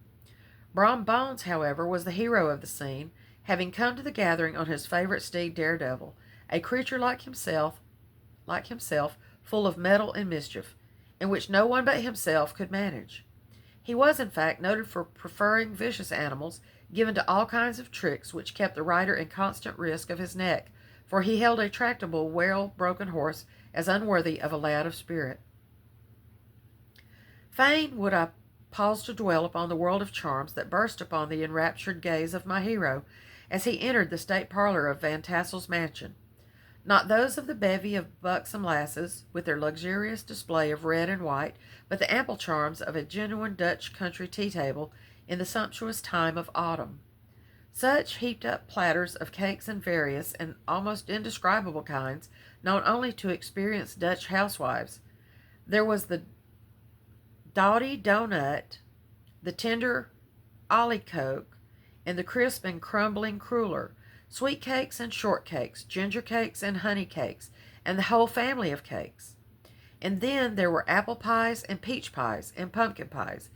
Speaker 1: Brom Bones, however, was the hero of the scene, having come to the gathering on his favorite steed Daredevil, a creature like himself, full of mettle and mischief, and which no one but himself could manage. He was, in fact, noted for preferring vicious animals, given to all kinds of tricks which kept the rider in constant risk of his neck, for he held a tractable, well-broken horse as unworthy of a lad of spirit. Fain would I pause to dwell upon the world of charms that burst upon the enraptured gaze of my hero as he entered the state parlor of Van Tassel's mansion. Not those of the bevy of buxom lasses, with their luxurious display of red and white, but the ample charms of a genuine Dutch country tea-table in the sumptuous time of autumn. Such heaped-up platters of cakes and various and almost indescribable kinds, known only to experienced Dutch housewives. There was the doughty doughnut, the tender olykoek, and the crisp and crumbling cruller, sweet cakes and short cakes, ginger cakes and honey cakes, and the whole family of cakes. And then there were apple pies and peach pies and pumpkin pies,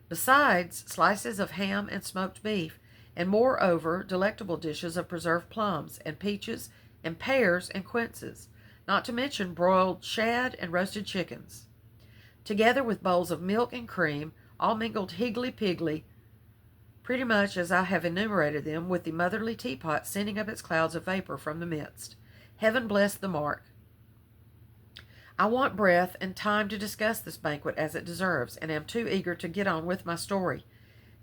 Speaker 1: besides slices of ham and smoked beef, and moreover delectable dishes of preserved plums and peaches and pears and quinces, not to mention broiled shad and roasted chickens, together with bowls of milk and cream, all mingled higgledy-piggledy, pretty much as I have enumerated them, with the motherly teapot sending up its clouds of vapor from the midst. Heaven bless the mark. I want breath and time to discuss this banquet as it deserves, and am too eager to get on with my story.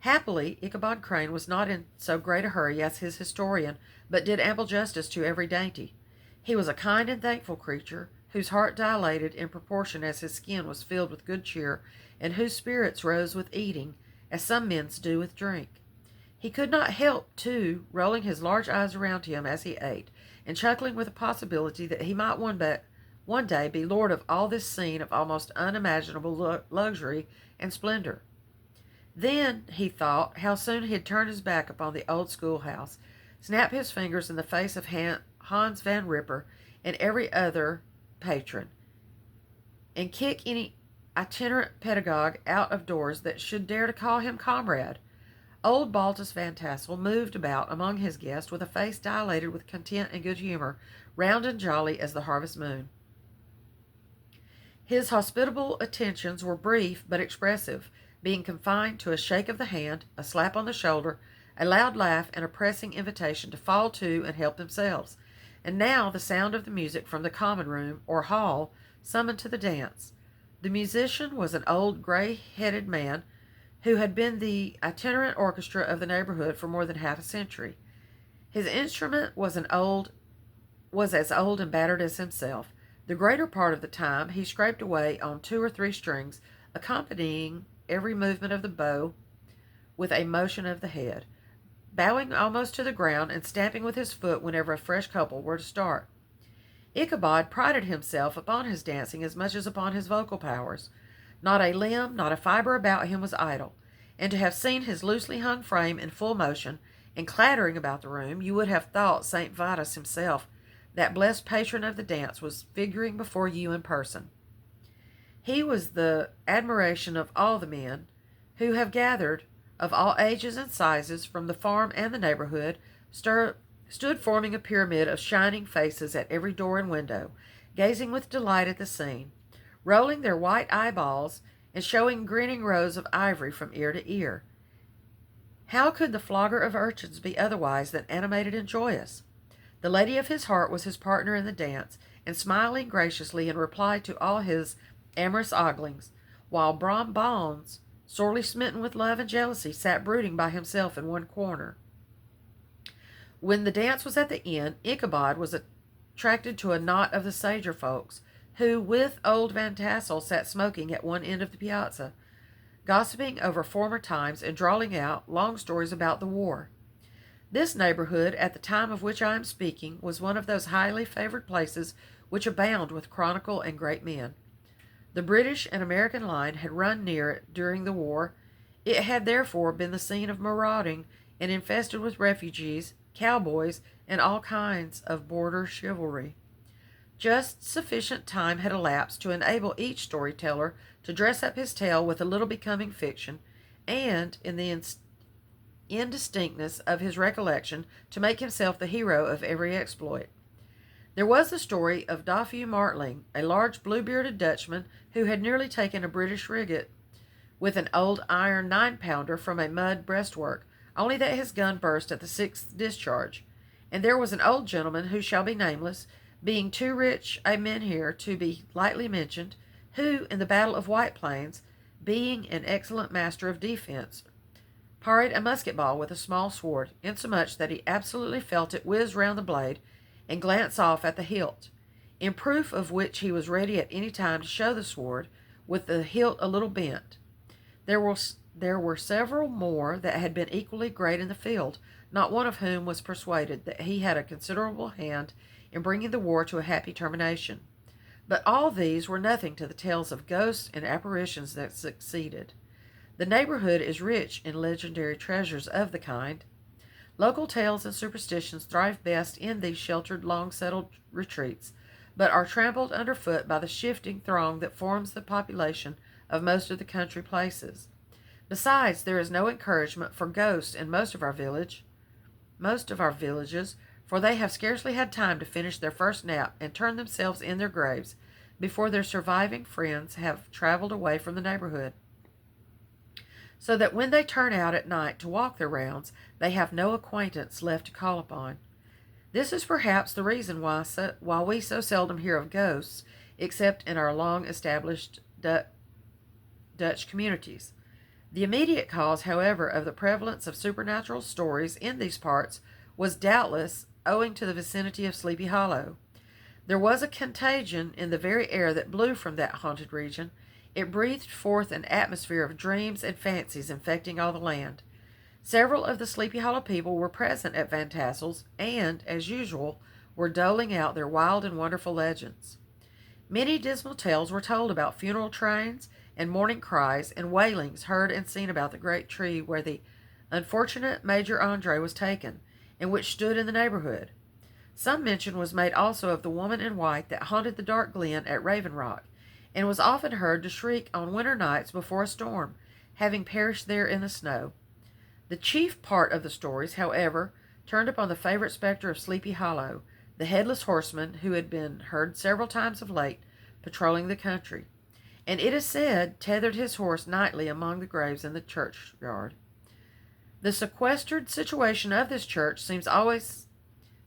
Speaker 1: Happily, Ichabod Crane was not in so great a hurry as his historian, but did ample justice to every dainty. He was a kind and thankful creature, whose heart dilated in proportion as his skin was filled with good cheer, and whose spirits rose with eating, as some men's do with drink. He could not help, too, rolling his large eyes around him as he ate, and chuckling with the possibility that he might one day be lord of all this scene of almost unimaginable luxury and splendor. Then, he thought, how soon he'd turn his back upon the old schoolhouse, snap his fingers in the face of Hans Van Ripper and every other patron, and kick any itinerant pedagogue out of doors that should dare to call him comrade. Old Baltus Van Tassel moved about among his guests with a face dilated with content and good humor, round and jolly as the harvest moon. His hospitable attentions were brief but expressive, being confined to a shake of the hand, a slap on the shoulder, a loud laugh, and a pressing invitation to fall to and help themselves. And now the sound of the music from the common room, or hall, summoned to the dance. The musician was an old gray-headed man who had been the itinerant orchestra of the neighborhood for more than half a century. His instrument was as old and battered as himself. The greater part of the time he scraped away on 2 or 3 strings, accompanying every movement of the bow with a motion of the head, bowing almost to the ground and stamping with his foot whenever a fresh couple were to start. Ichabod prided himself upon his dancing as much as upon his vocal powers. Not a limb, not a fiber about him was idle, and to have seen his loosely hung frame in full motion and clattering about the room, you would have thought St. Vitus himself, that blessed patron of the dance, was figuring before you in person. He was the admiration of all the men who have gathered, of all ages and sizes, from the farm and the neighborhood, stood forming a pyramid of shining faces at every door and window, gazing with delight at the scene, rolling their white eyeballs and showing grinning rows of ivory from ear to ear. How could the flogger of urchins be otherwise than animated and joyous? The lady of his heart was his partner in the dance, and smiling graciously in reply to all his amorous oglings, while Brom Bones, sorely smitten with love and jealousy, sat brooding by himself in one corner. When the dance was at the end, Ichabod was attracted to a knot of the sager folks, who, with old Van Tassel, sat smoking at one end of the piazza, gossiping over former times and drawling out long stories about the war. This neighborhood, at the time of which I am speaking, was one of those highly favored places which abound with chronicle and great men. The British and American line had run near it during the war. It had therefore been the scene of marauding and infested with refugees, cowboys, and all kinds of border chivalry. Just sufficient time had elapsed to enable each storyteller to dress up his tale with a little becoming fiction, and, in the indistinctness of his recollection, to make himself the hero of every exploit. There was the story of Dofue Martling, a large blue-bearded Dutchman who had nearly taken a British frigate with an old iron 9-pounder from a mud breastwork, only that his gun burst at the 6th discharge. And there was an old gentleman, who shall be nameless, being too rich a menhir to be lightly mentioned, who, in the battle of White Plains, being an excellent master of defense, parried a musket ball with a small sword, insomuch that he absolutely felt it whiz round the blade and glance off at the hilt, in proof of which he was ready at any time to show the sword, with the hilt a little bent. There were several more that had been equally great in the field, not one of whom was persuaded that he had a considerable hand in bringing the war to a happy termination. But all these were nothing to the tales of ghosts and apparitions that succeeded. The neighborhood is rich in legendary treasures of the kind. Local tales and superstitions thrive best in these sheltered, long-settled retreats, but are trampled underfoot by the shifting throng that forms the population of most of the country places. Besides, there is no encouragement for ghosts in most of our villages, for they have scarcely had time to finish their first nap and turn themselves in their graves before their surviving friends have traveled away from the neighborhood, so that when they turn out at night to walk their rounds, they have no acquaintance left to call upon. This is perhaps the reason why we so seldom hear of ghosts, except in our long-established Dutch communities. The immediate cause, however, of the prevalence of supernatural stories in these parts was doubtless owing to the vicinity of Sleepy Hollow. There was a contagion in the very air that blew from that haunted region. It breathed forth an atmosphere of dreams and fancies infecting all the land. Several of the Sleepy Hollow people were present at Van Tassel's, and, as usual, were doling out their wild and wonderful legends. Many dismal tales were told about funeral trains and mourning cries and wailings heard and seen about the great tree where the unfortunate Major Andre was taken, and which stood in the neighborhood. Some mention was made also of the woman in white that haunted the dark glen at Raven Rock, and was often heard to shriek on winter nights before a storm, having perished there in the snow. The chief part of the stories, however, turned upon the favorite specter of Sleepy Hollow, the headless horseman who had been heard several times of late patrolling the country, and it is said tethered his horse nightly among the graves in the churchyard. The sequestered situation of this church seems always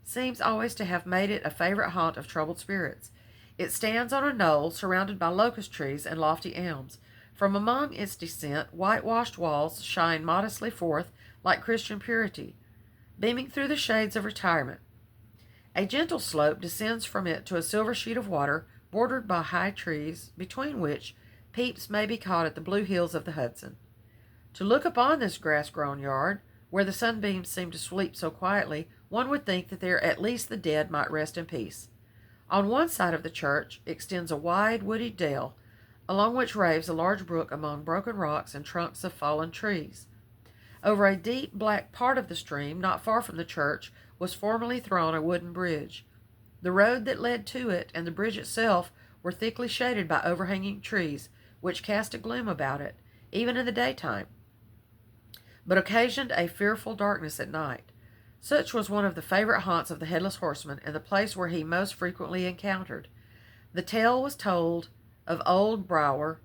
Speaker 1: to have made it a favorite haunt of troubled spirits. It stands on a knoll surrounded by locust trees and lofty elms. From among its descent, whitewashed walls shine modestly forth like Christian purity, beaming through the shades of retirement. A gentle slope descends from it to a silver sheet of water bordered by high trees, between which peeps may be caught at the blue hills of the Hudson. To look upon this grass-grown yard, where the sunbeams seem to sleep so quietly, one would think that there at least the dead might rest in peace. On one side of the church extends a wide, woody dale, along which raves a large brook among broken rocks and trunks of fallen trees. Over a deep, black part of the stream, not far from the church, was formerly thrown a wooden bridge. The road that led to it and the bridge itself were thickly shaded by overhanging trees, which cast a gloom about it, even in the daytime, but occasioned a fearful darkness at night. Such was one of the favorite haunts of the Headless Horseman, and the place where he most frequently encountered. The tale was told of old Brower,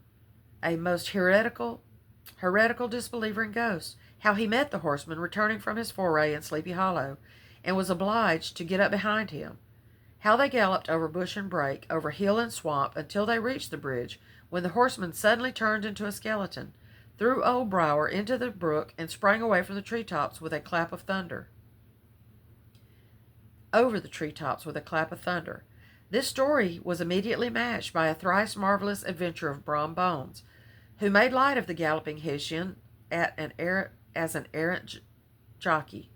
Speaker 1: a most heretical disbeliever in ghosts, how he met the horseman returning from his foray in Sleepy Hollow, and was obliged to get up behind him. How they galloped over bush and brake, over hill and swamp, until they reached the bridge, when the horseman suddenly turned into a skeleton, threw old Brower into the brook, and sprang away from the treetops with a clap of thunder. Over the treetops with a clap of thunder. This story was immediately matched by a thrice marvelous adventure of Brom Bones, who made light of the galloping Hessian as an errant jockey.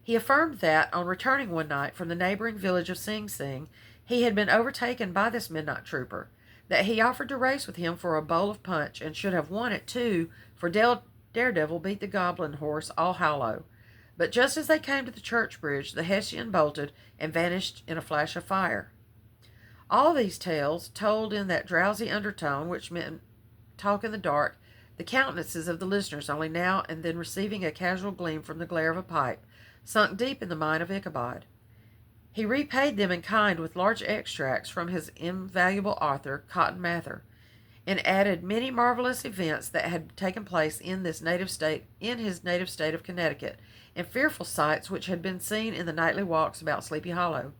Speaker 1: He affirmed that, on returning one night from the neighboring village of Sing Sing, he had been overtaken by this midnight trooper, that he offered to race with him for a bowl of punch, and should have won it too, for Daredevil beat the goblin horse All Hallow. But just as they came to the church bridge, the Hessian bolted and vanished in a flash of fire. All these tales, told in that drowsy undertone which meant talk in the dark, the countenances of the listeners only now and then receiving a casual gleam from the glare of a pipe, sunk deep in the mind of Ichabod. He repaid them in kind with large extracts from his invaluable author, Cotton Mather, and added many marvelous events that had taken place in his native state of Connecticut, and fearful sights which had been seen in the nightly walks about Sleepy Hollow.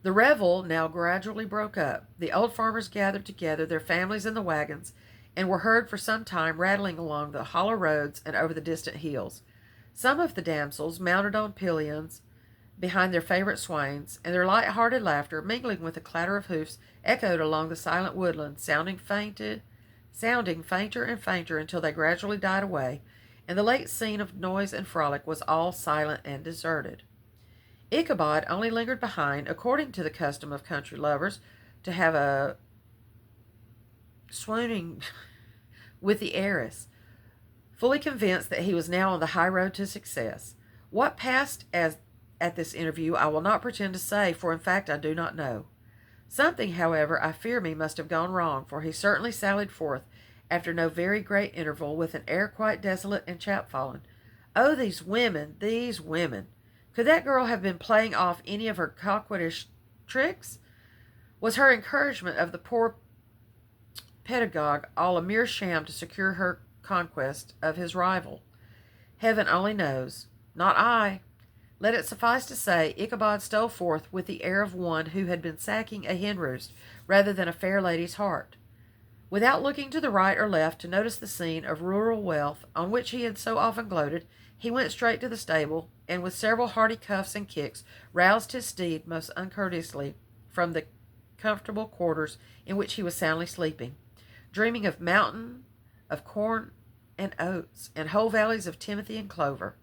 Speaker 1: The revel now gradually broke up. The old farmers gathered together, their families in the wagons, and were heard for some time rattling along the hollow roads and over the distant hills. Some of the damsels, mounted on pillions behind their favorite swains, and their light-hearted laughter, mingling with the clatter of hoofs, echoed along the silent woodland, sounding fainter and fainter until they gradually died away, and the late scene of noise and frolic was all silent and deserted. Ichabod only lingered behind, according to the custom of country lovers, to have a swooning with the heiress, fully convinced that he was now on the high road to success. What passed at this interview I will not pretend to say, for in fact I do not know. Something, however, I fear me must have gone wrong, for he certainly sallied forth, after no very great interval, with an air quite desolate and chapfallen. Oh, these women, these women! Could that girl have been playing off any of her coquettish tricks? Was her encouragement of the poor pedagogue all a mere sham to secure her conquest of his rival? Heaven only knows. Not I. Let it suffice to say, Ichabod stole forth with the air of one who had been sacking a hen roost rather than a fair lady's heart. Without looking to the right or left to notice the scene of rural wealth on which he had so often gloated, he went straight to the stable, and with several hearty cuffs and kicks, roused his steed most uncourteously from the comfortable quarters in which he was soundly sleeping, dreaming of mountain of corn and oats, and whole valleys of timothy and clover.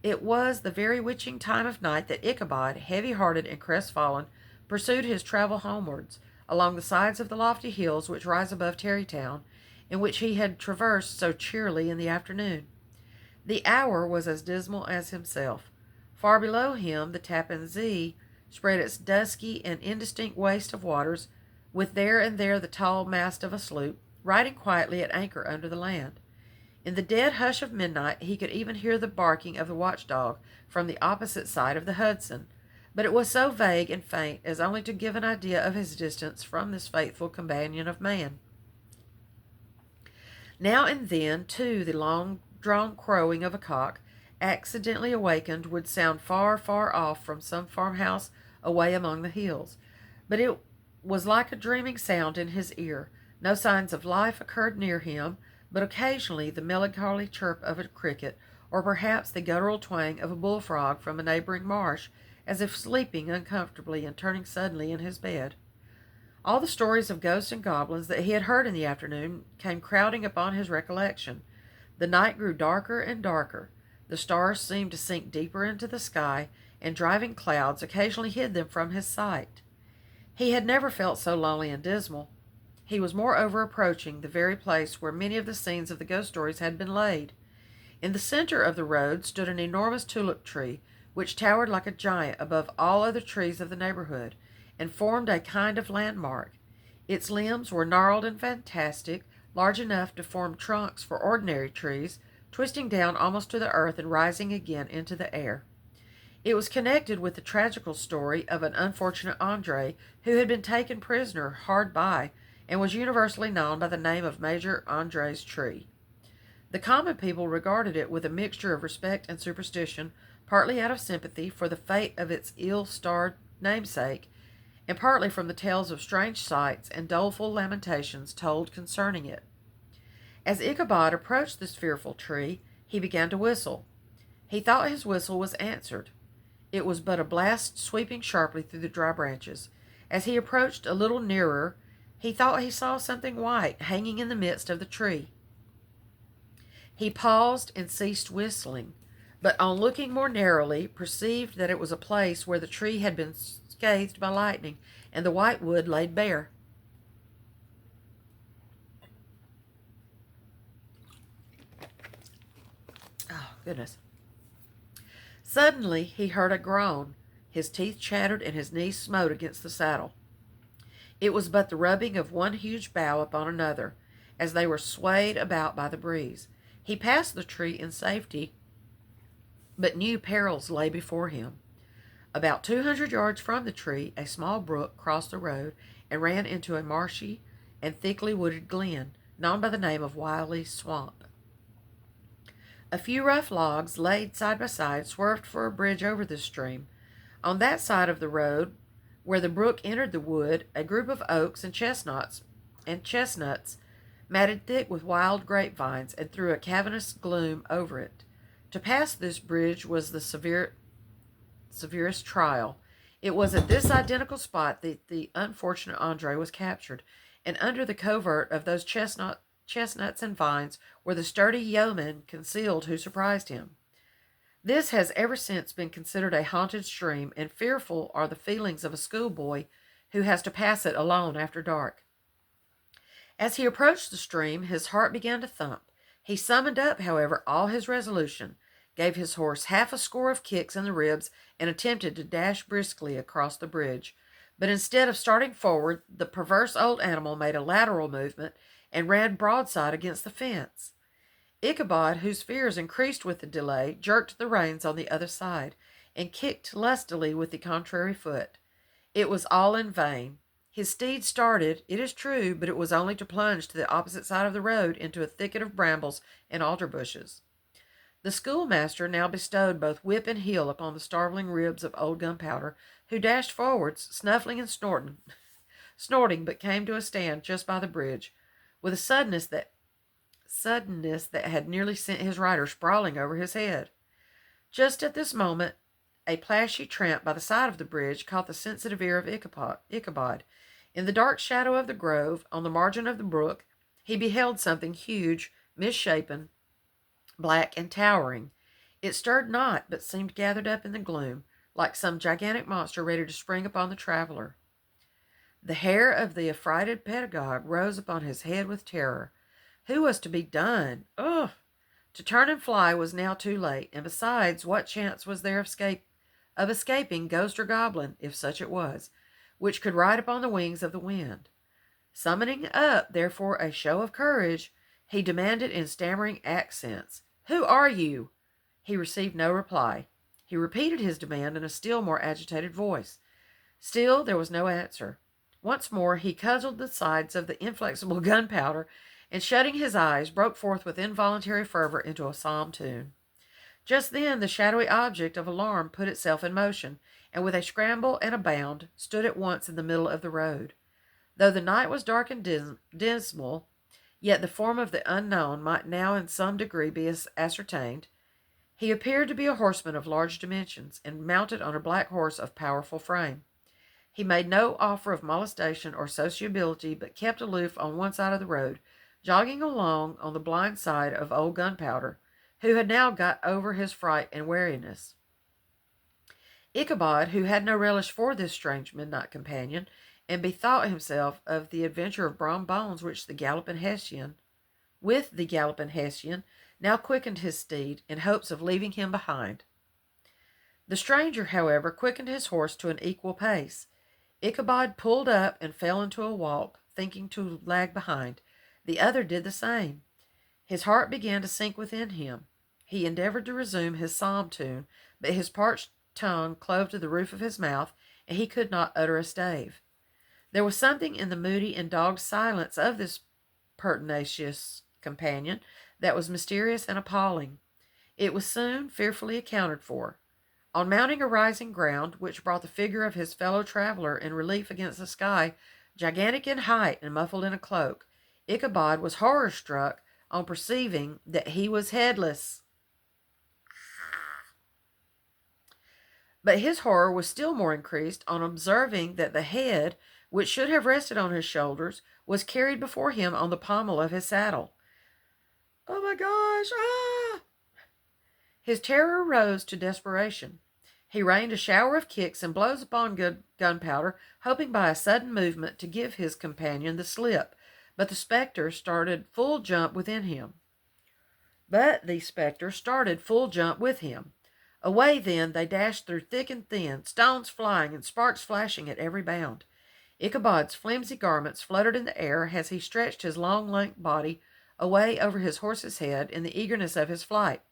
Speaker 1: It was the very witching time of night that Ichabod, heavy-hearted and crestfallen, pursued his travel homewards, along the sides of the lofty hills which rise above Tarrytown, and which he had traversed so cheerily in the afternoon. The hour was as dismal as himself. Far below him the Tappan Zee spread its dusky and indistinct waste of waters, with there and there the tall mast of a sloop, riding quietly at anchor under the land. In the dead hush of midnight he could even hear the barking of the watchdog from the opposite side of the Hudson, but it was so vague and faint as only to give an idea of his distance from this faithful companion of man. Now and then, too, the long-drawn crowing of a cock, accidentally awakened, would sound far, far off from some farmhouse away among the hills. But it was like a dreaming sound in his ear. No signs of life occurred near him, but occasionally the melancholy chirp of a cricket, or perhaps the guttural twang of a bullfrog from a neighboring marsh, as if sleeping uncomfortably and turning suddenly in his bed. All the stories of ghosts and goblins that he had heard in the afternoon came crowding upon his recollection. The night grew darker and darker. The stars seemed to sink deeper into the sky, and driving clouds occasionally hid them from his sight. He had never felt so lonely and dismal. He was moreover approaching the very place where many of the scenes of the ghost stories had been laid. In the center of the road stood an enormous tulip tree, which towered like a giant above all other trees of the neighborhood, and formed a kind of landmark. Its limbs were gnarled and fantastic, large enough to form trunks for ordinary trees, twisting down almost to the earth and rising again into the air. It was connected with the tragical story of an unfortunate Andre who had been taken prisoner hard by, and was universally known by the name of Major Andre's tree. The common people regarded it with a mixture of respect and superstition, partly out of sympathy for the fate of its ill-starred namesake, and partly from the tales of strange sights and doleful lamentations told concerning it. As Ichabod approached this fearful tree, he began to whistle. He thought his whistle was answered. It was but a blast sweeping sharply through the dry branches. As he approached a little nearer, he thought he saw something white hanging in the midst of the tree. He paused and ceased whistling, but on looking more narrowly, perceived that it was a place where the tree had been scathed by lightning, and the white wood laid bare. Oh, goodness. Suddenly he heard a groan. His teeth chattered and his knees smote against the saddle. It was but the rubbing of one huge bough upon another, as they were swayed about by the breeze. He passed the tree in safety, but new perils lay before him. About 200 yards from the tree, a small brook crossed the road and ran into a marshy and thickly wooded glen, known by the name of Wiley's Swamp. A few rough logs, laid side by side, swerved for a bridge over this stream. On that side of the road, where the brook entered the wood, a group of oaks and chestnuts, matted thick with wild grapevines, and threw a cavernous gloom over it. To pass this bridge was the severest trial. It was at this identical spot that the unfortunate Andre was captured, and under the covert of those chestnuts and vines were the sturdy yeomen concealed who surprised him. This has ever since been considered a haunted stream, and fearful are the feelings of a schoolboy who has to pass it alone after dark. As he approached the stream, his heart began to thump. He summoned up, however, all his resolution, gave his horse half a score of kicks in the ribs, and attempted to dash briskly across the bridge. But instead of starting forward, the perverse old animal made a lateral movement and ran broadside against the fence. Ichabod, whose fears increased with the delay, jerked the reins on the other side, and kicked lustily with the contrary foot. It was all in vain. His steed started, it is true, but it was only to plunge to the opposite side of the road into a thicket of brambles and alder bushes. The schoolmaster now bestowed both whip and heel upon the starveling ribs of old Gunpowder, who dashed forwards, snuffling and snorting, but came to a stand just by the bridge, with a suddenness that had nearly sent his rider sprawling over his head. Just at this moment, a plashy tramp by the side of the bridge caught the sensitive ear of Ichabod. In the dark shadow of the grove, on the margin of the brook, he beheld something huge, misshapen, black, and towering. It stirred not, but seemed gathered up in the gloom, like some gigantic monster ready to spring upon the traveler. The hair of the affrighted pedagogue rose upon his head with terror. Who was to be done? Ugh! To turn and fly was now too late, and besides, what chance was there of escaping ghost or goblin, if such it was, which could ride upon the wings of the wind? Summoning up, therefore, a show of courage, he demanded in stammering accents, "Who are you?" He received no reply. He repeated his demand in a still more agitated voice. Still there was no answer. Once more he cudgelled the sides of the inflexible Gunpowder, and shutting his eyes, broke forth with involuntary fervor into a psalm tune. Just then the shadowy object of alarm put itself in motion, and with a scramble and a bound stood at once in the middle of the road. Though the night was dark and dismal, yet the form of the unknown might now in some degree be ascertained. He appeared to be a horseman of large dimensions, and mounted on a black horse of powerful frame. He made no offer of molestation or sociability, but kept aloof on one side of the road, jogging along on the blind side of old Gunpowder, who had now got over his fright and weariness. Ichabod, who had no relish for this strange midnight companion, and bethought himself of the adventure of Brom Bones with the galloping Hessian, now quickened his steed in hopes of leaving him behind. The stranger, however, quickened his horse to an equal pace. Ichabod pulled up and fell into a walk, thinking to lag behind. The other did the same. His heart began to sink within him. He endeavored to resume his psalm tune, but his parched tongue clove to the roof of his mouth, and he could not utter a stave. There was something in the moody and dogged silence of this pertinacious companion that was mysterious and appalling. It was soon fearfully accounted for. On mounting a rising ground, which brought the figure of his fellow traveler in relief against the sky, gigantic in height and muffled in a cloak, Ichabod was horror-struck on perceiving that he was headless. But his horror was still more increased on observing that the head, which should have rested on his shoulders, was carried before him on the pommel of his saddle. "Oh my gosh! Ah!" His terror rose to desperation. He rained a shower of kicks and blows upon Gunpowder, hoping by a sudden movement to give his companion the slip, but the spectre started full jump with him. Away then they dashed through thick and thin, stones flying and sparks flashing at every bound. Ichabod's flimsy garments fluttered in the air as he stretched his long, lank body away over his horse's head in the eagerness of his flight.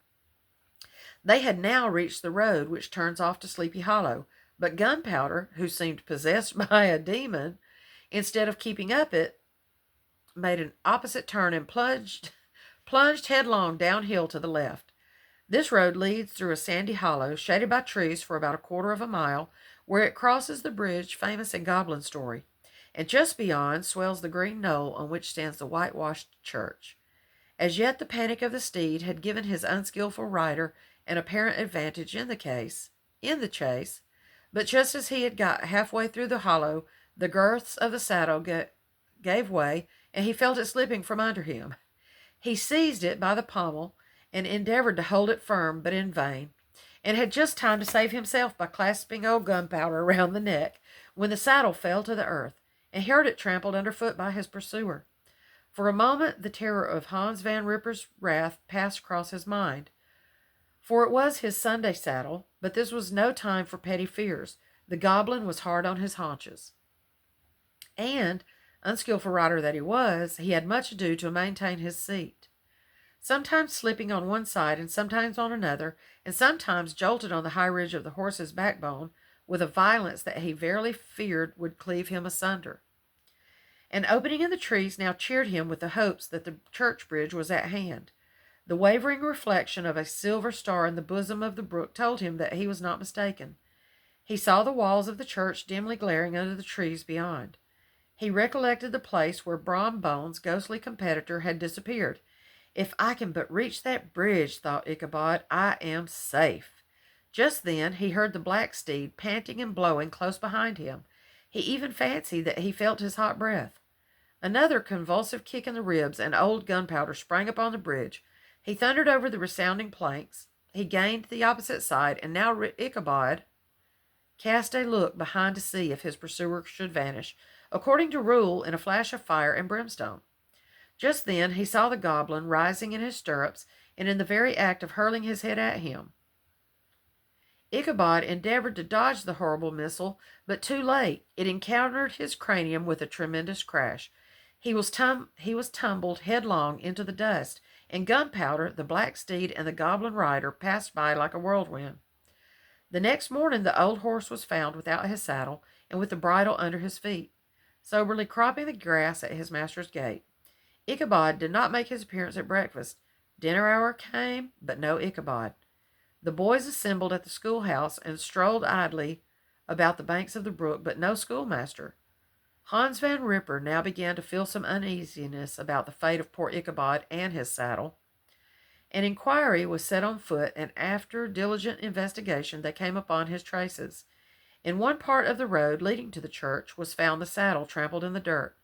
Speaker 1: They had now reached the road which turns off to Sleepy Hollow, but Gunpowder, who seemed possessed by a demon, instead of keeping up it, made an opposite turn and plunged headlong downhill to the left. This road leads through a sandy hollow, shaded by trees for about a quarter of a mile, where it crosses the bridge famous in goblin story, and just beyond swells the green knoll on which stands the whitewashed church. As yet the panic of the steed had given his unskilful rider an apparent advantage in the chase, but just as he had got halfway through the hollow, the girths of the saddle gave way, and he felt it slipping from under him. He seized it by the pommel and endeavored to hold it firm, but in vain, and had just time to save himself by clasping old Gunpowder around the neck, when the saddle fell to the earth, and he heard it trampled underfoot by his pursuer. For a moment the terror of Hans Van Ripper's wrath passed across his mind, for it was his Sunday saddle, but this was no time for petty fears. The goblin was hard on his haunches, and, unskilful rider that he was, he had much ado to maintain his seat, sometimes slipping on one side and sometimes on another, and sometimes jolted on the high ridge of the horse's backbone with a violence that he verily feared would cleave him asunder. An opening in the trees now cheered him with the hopes that the church bridge was at hand. The wavering reflection of a silver star in the bosom of the brook told him that he was not mistaken. He saw the walls of the church dimly glaring under the trees beyond. He recollected the place where Brom Bones' ghostly competitor had disappeared. "If I can but reach that bridge," thought Ichabod, "I am safe." Just then he heard the black steed panting and blowing close behind him. He even fancied that he felt his hot breath. Another convulsive kick in the ribs, and old Gunpowder sprang upon the bridge. He thundered over the resounding planks. He gained the opposite side, and now Ichabod cast a look behind to see if his pursuer should vanish, according to rule, in a flash of fire and brimstone. Just then he saw the goblin rising in his stirrups, and in the very act of hurling his head at him. Ichabod endeavored to dodge the horrible missile, but too late. It encountered his cranium with a tremendous crash. He was tumbled headlong into the dust, and Gunpowder, the black steed, and the goblin rider passed by like a whirlwind. The next morning the old horse was found without his saddle, and with the bridle under his feet, soberly cropping the grass at his master's gate. Ichabod did not make his appearance at breakfast. Dinner hour came, but no Ichabod. The boys assembled at the schoolhouse and strolled idly about the banks of the brook, but no schoolmaster. Hans Van Ripper now began to feel some uneasiness about the fate of poor Ichabod and his saddle. An inquiry was set on foot, and after diligent investigation they came upon his traces. In one part of the road leading to the church was found the saddle trampled in the dirt.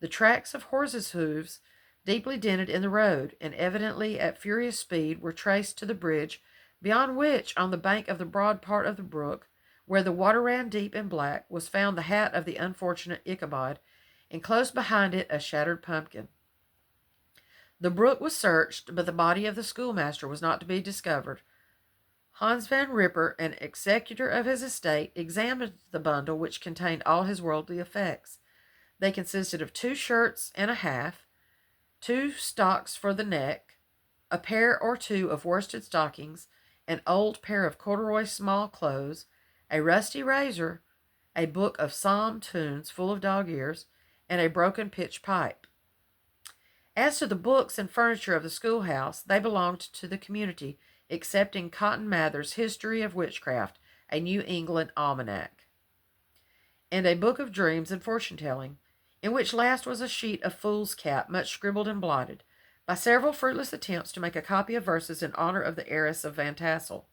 Speaker 1: The tracks of horses' hoofs, deeply dented in the road, and evidently at furious speed, were traced to the bridge, beyond which, on the bank of the broad part of the brook, where the water ran deep and black, was found the hat of the unfortunate Ichabod, and close behind it a shattered pumpkin. The brook was searched, but the body of the schoolmaster was not to be discovered. Hans Van Ripper, an executor of his estate, examined the bundle, which contained all his worldly effects. They consisted of 2 shirts and a half, 2 stocks for the neck, a pair or 2 of worsted stockings, an old pair of corduroy small clothes, a rusty razor, a book of psalm tunes full of dog ears, and a broken pitch pipe. As to the books and furniture of the schoolhouse, they belonged to the community, excepting Cotton Mather's History of Witchcraft, a New England almanac, and a book of dreams and fortune-telling, in which last was a sheet of foolscap, much scribbled and blotted, by several fruitless attempts to make a copy of verses in honor of the heiress of Van Tassel.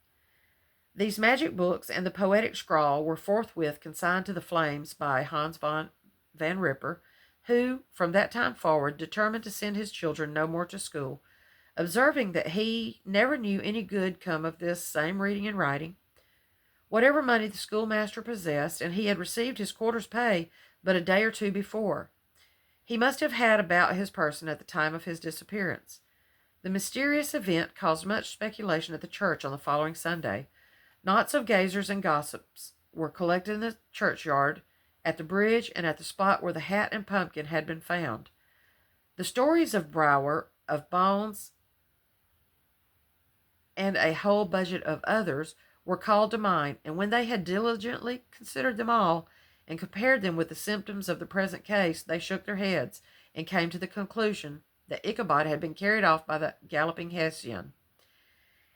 Speaker 1: These magic books and the poetic scrawl were forthwith consigned to the flames by Hans Van Ripper, who, from that time forward, determined to send his children no more to school, observing that he never knew any good come of this same reading and writing. Whatever money the schoolmaster possessed, and he had received his quarter's pay but a day or 2 before, he must have had about his person at the time of his disappearance. The mysterious event caused much speculation at the church on the following Sunday. Knots of gazers and gossips were collected in the churchyard, at the bridge, and at the spot where the hat and pumpkin had been found. The stories of Brower, of Bones, and a whole budget of others were called to mind, and when they had diligently considered them all, and compared them with the symptoms of the present case, they shook their heads, and came to the conclusion that Ichabod had been carried off by the galloping Hessian.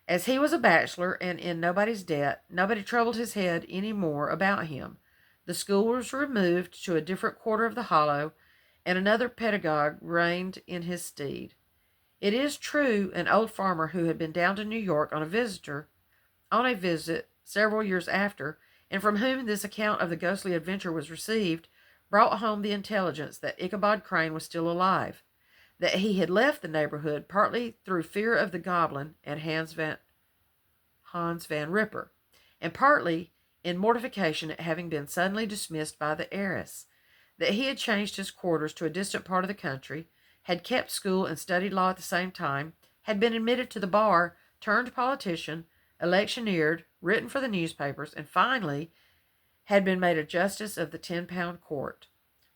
Speaker 1: As he was a bachelor and in nobody's debt, nobody troubled his head any more about him. The school was removed to a different quarter of the hollow, and another pedagogue reigned in his stead. It is true, an old farmer who had been down to New York on a visit several years after, and from whom this account of the ghostly adventure was received, brought home the intelligence that Ichabod Crane was still alive, that he had left the neighborhood partly through fear of the goblin and Hans Van Ripper, and partly in mortification at having been suddenly dismissed by the heiress, that he had changed his quarters to a distant part of the country, had kept school and studied law at the same time, had been admitted to the bar, turned politician, electioneered, written for the newspapers, and finally had been made a justice of the 10-pound court.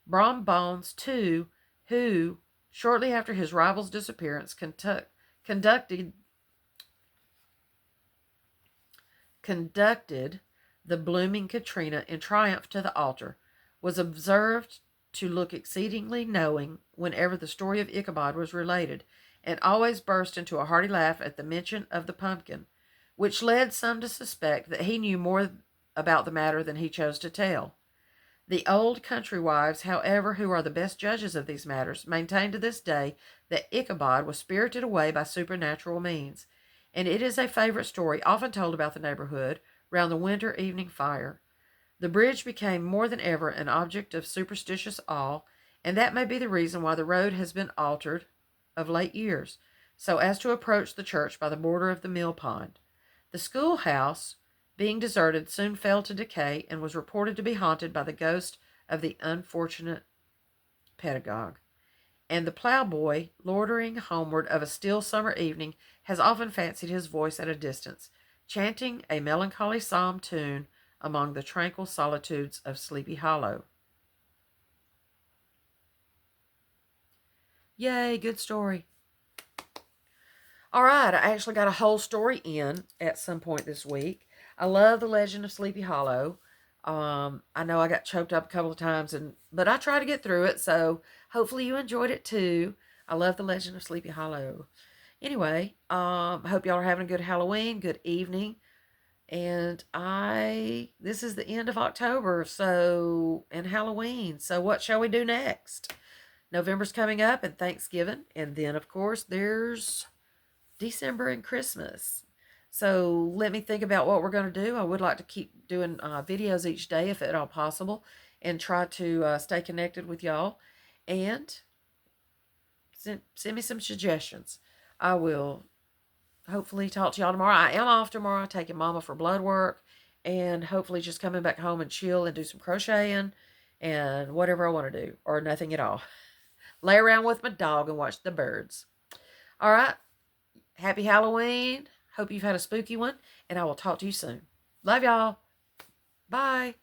Speaker 1: Brom Bones, too, who, shortly after his rival's disappearance, conducted the blooming Katrina in triumph to the altar, was observed to look exceedingly knowing whenever the story of Ichabod was related, and always burst into a hearty laugh at the mention of the pumpkin, which led some to suspect that he knew more about the matter than he chose to tell. The old country wives, however, who are the best judges of these matters, maintain to this day that Ichabod was spirited away by supernatural means, and it is a favorite story often told about the neighborhood round the winter evening fire. The bridge became more than ever an object of superstitious awe, and that may be the reason why the road has been altered of late years, so as to approach the church by the border of the mill pond. The schoolhouse, being deserted, soon fell to decay, and was reported to be haunted by the ghost of the unfortunate pedagogue. And the ploughboy, loitering homeward of a still summer evening, has often fancied his voice at a distance, chanting a melancholy psalm tune among the tranquil solitudes of Sleepy Hollow. Yay, good story. All right, I actually got a whole story in at some point this week. I love the Legend of Sleepy Hollow. I know I got choked up a couple of times, but I tried to get through it, so hopefully you enjoyed it too. I love the Legend of Sleepy Hollow. Anyway, I hope y'all are having a good Halloween, good evening. And this is the end of October, so, and Halloween. So what shall we do next? November's coming up and Thanksgiving. And then, of course, there's December and Christmas. So let me think about what we're going to do. I would like to keep doing videos each day if at all possible and try to stay connected with y'all. And send me some suggestions. I will hopefully talk to y'all tomorrow. I am off tomorrow, taking Mama for blood work, and hopefully just coming back home and chill and do some crocheting and whatever I want to do, or nothing at all. Lay around with my dog and watch the birds. All right. Happy Halloween. Hope you've had a spooky one, and I will talk to you soon. Love y'all. Bye.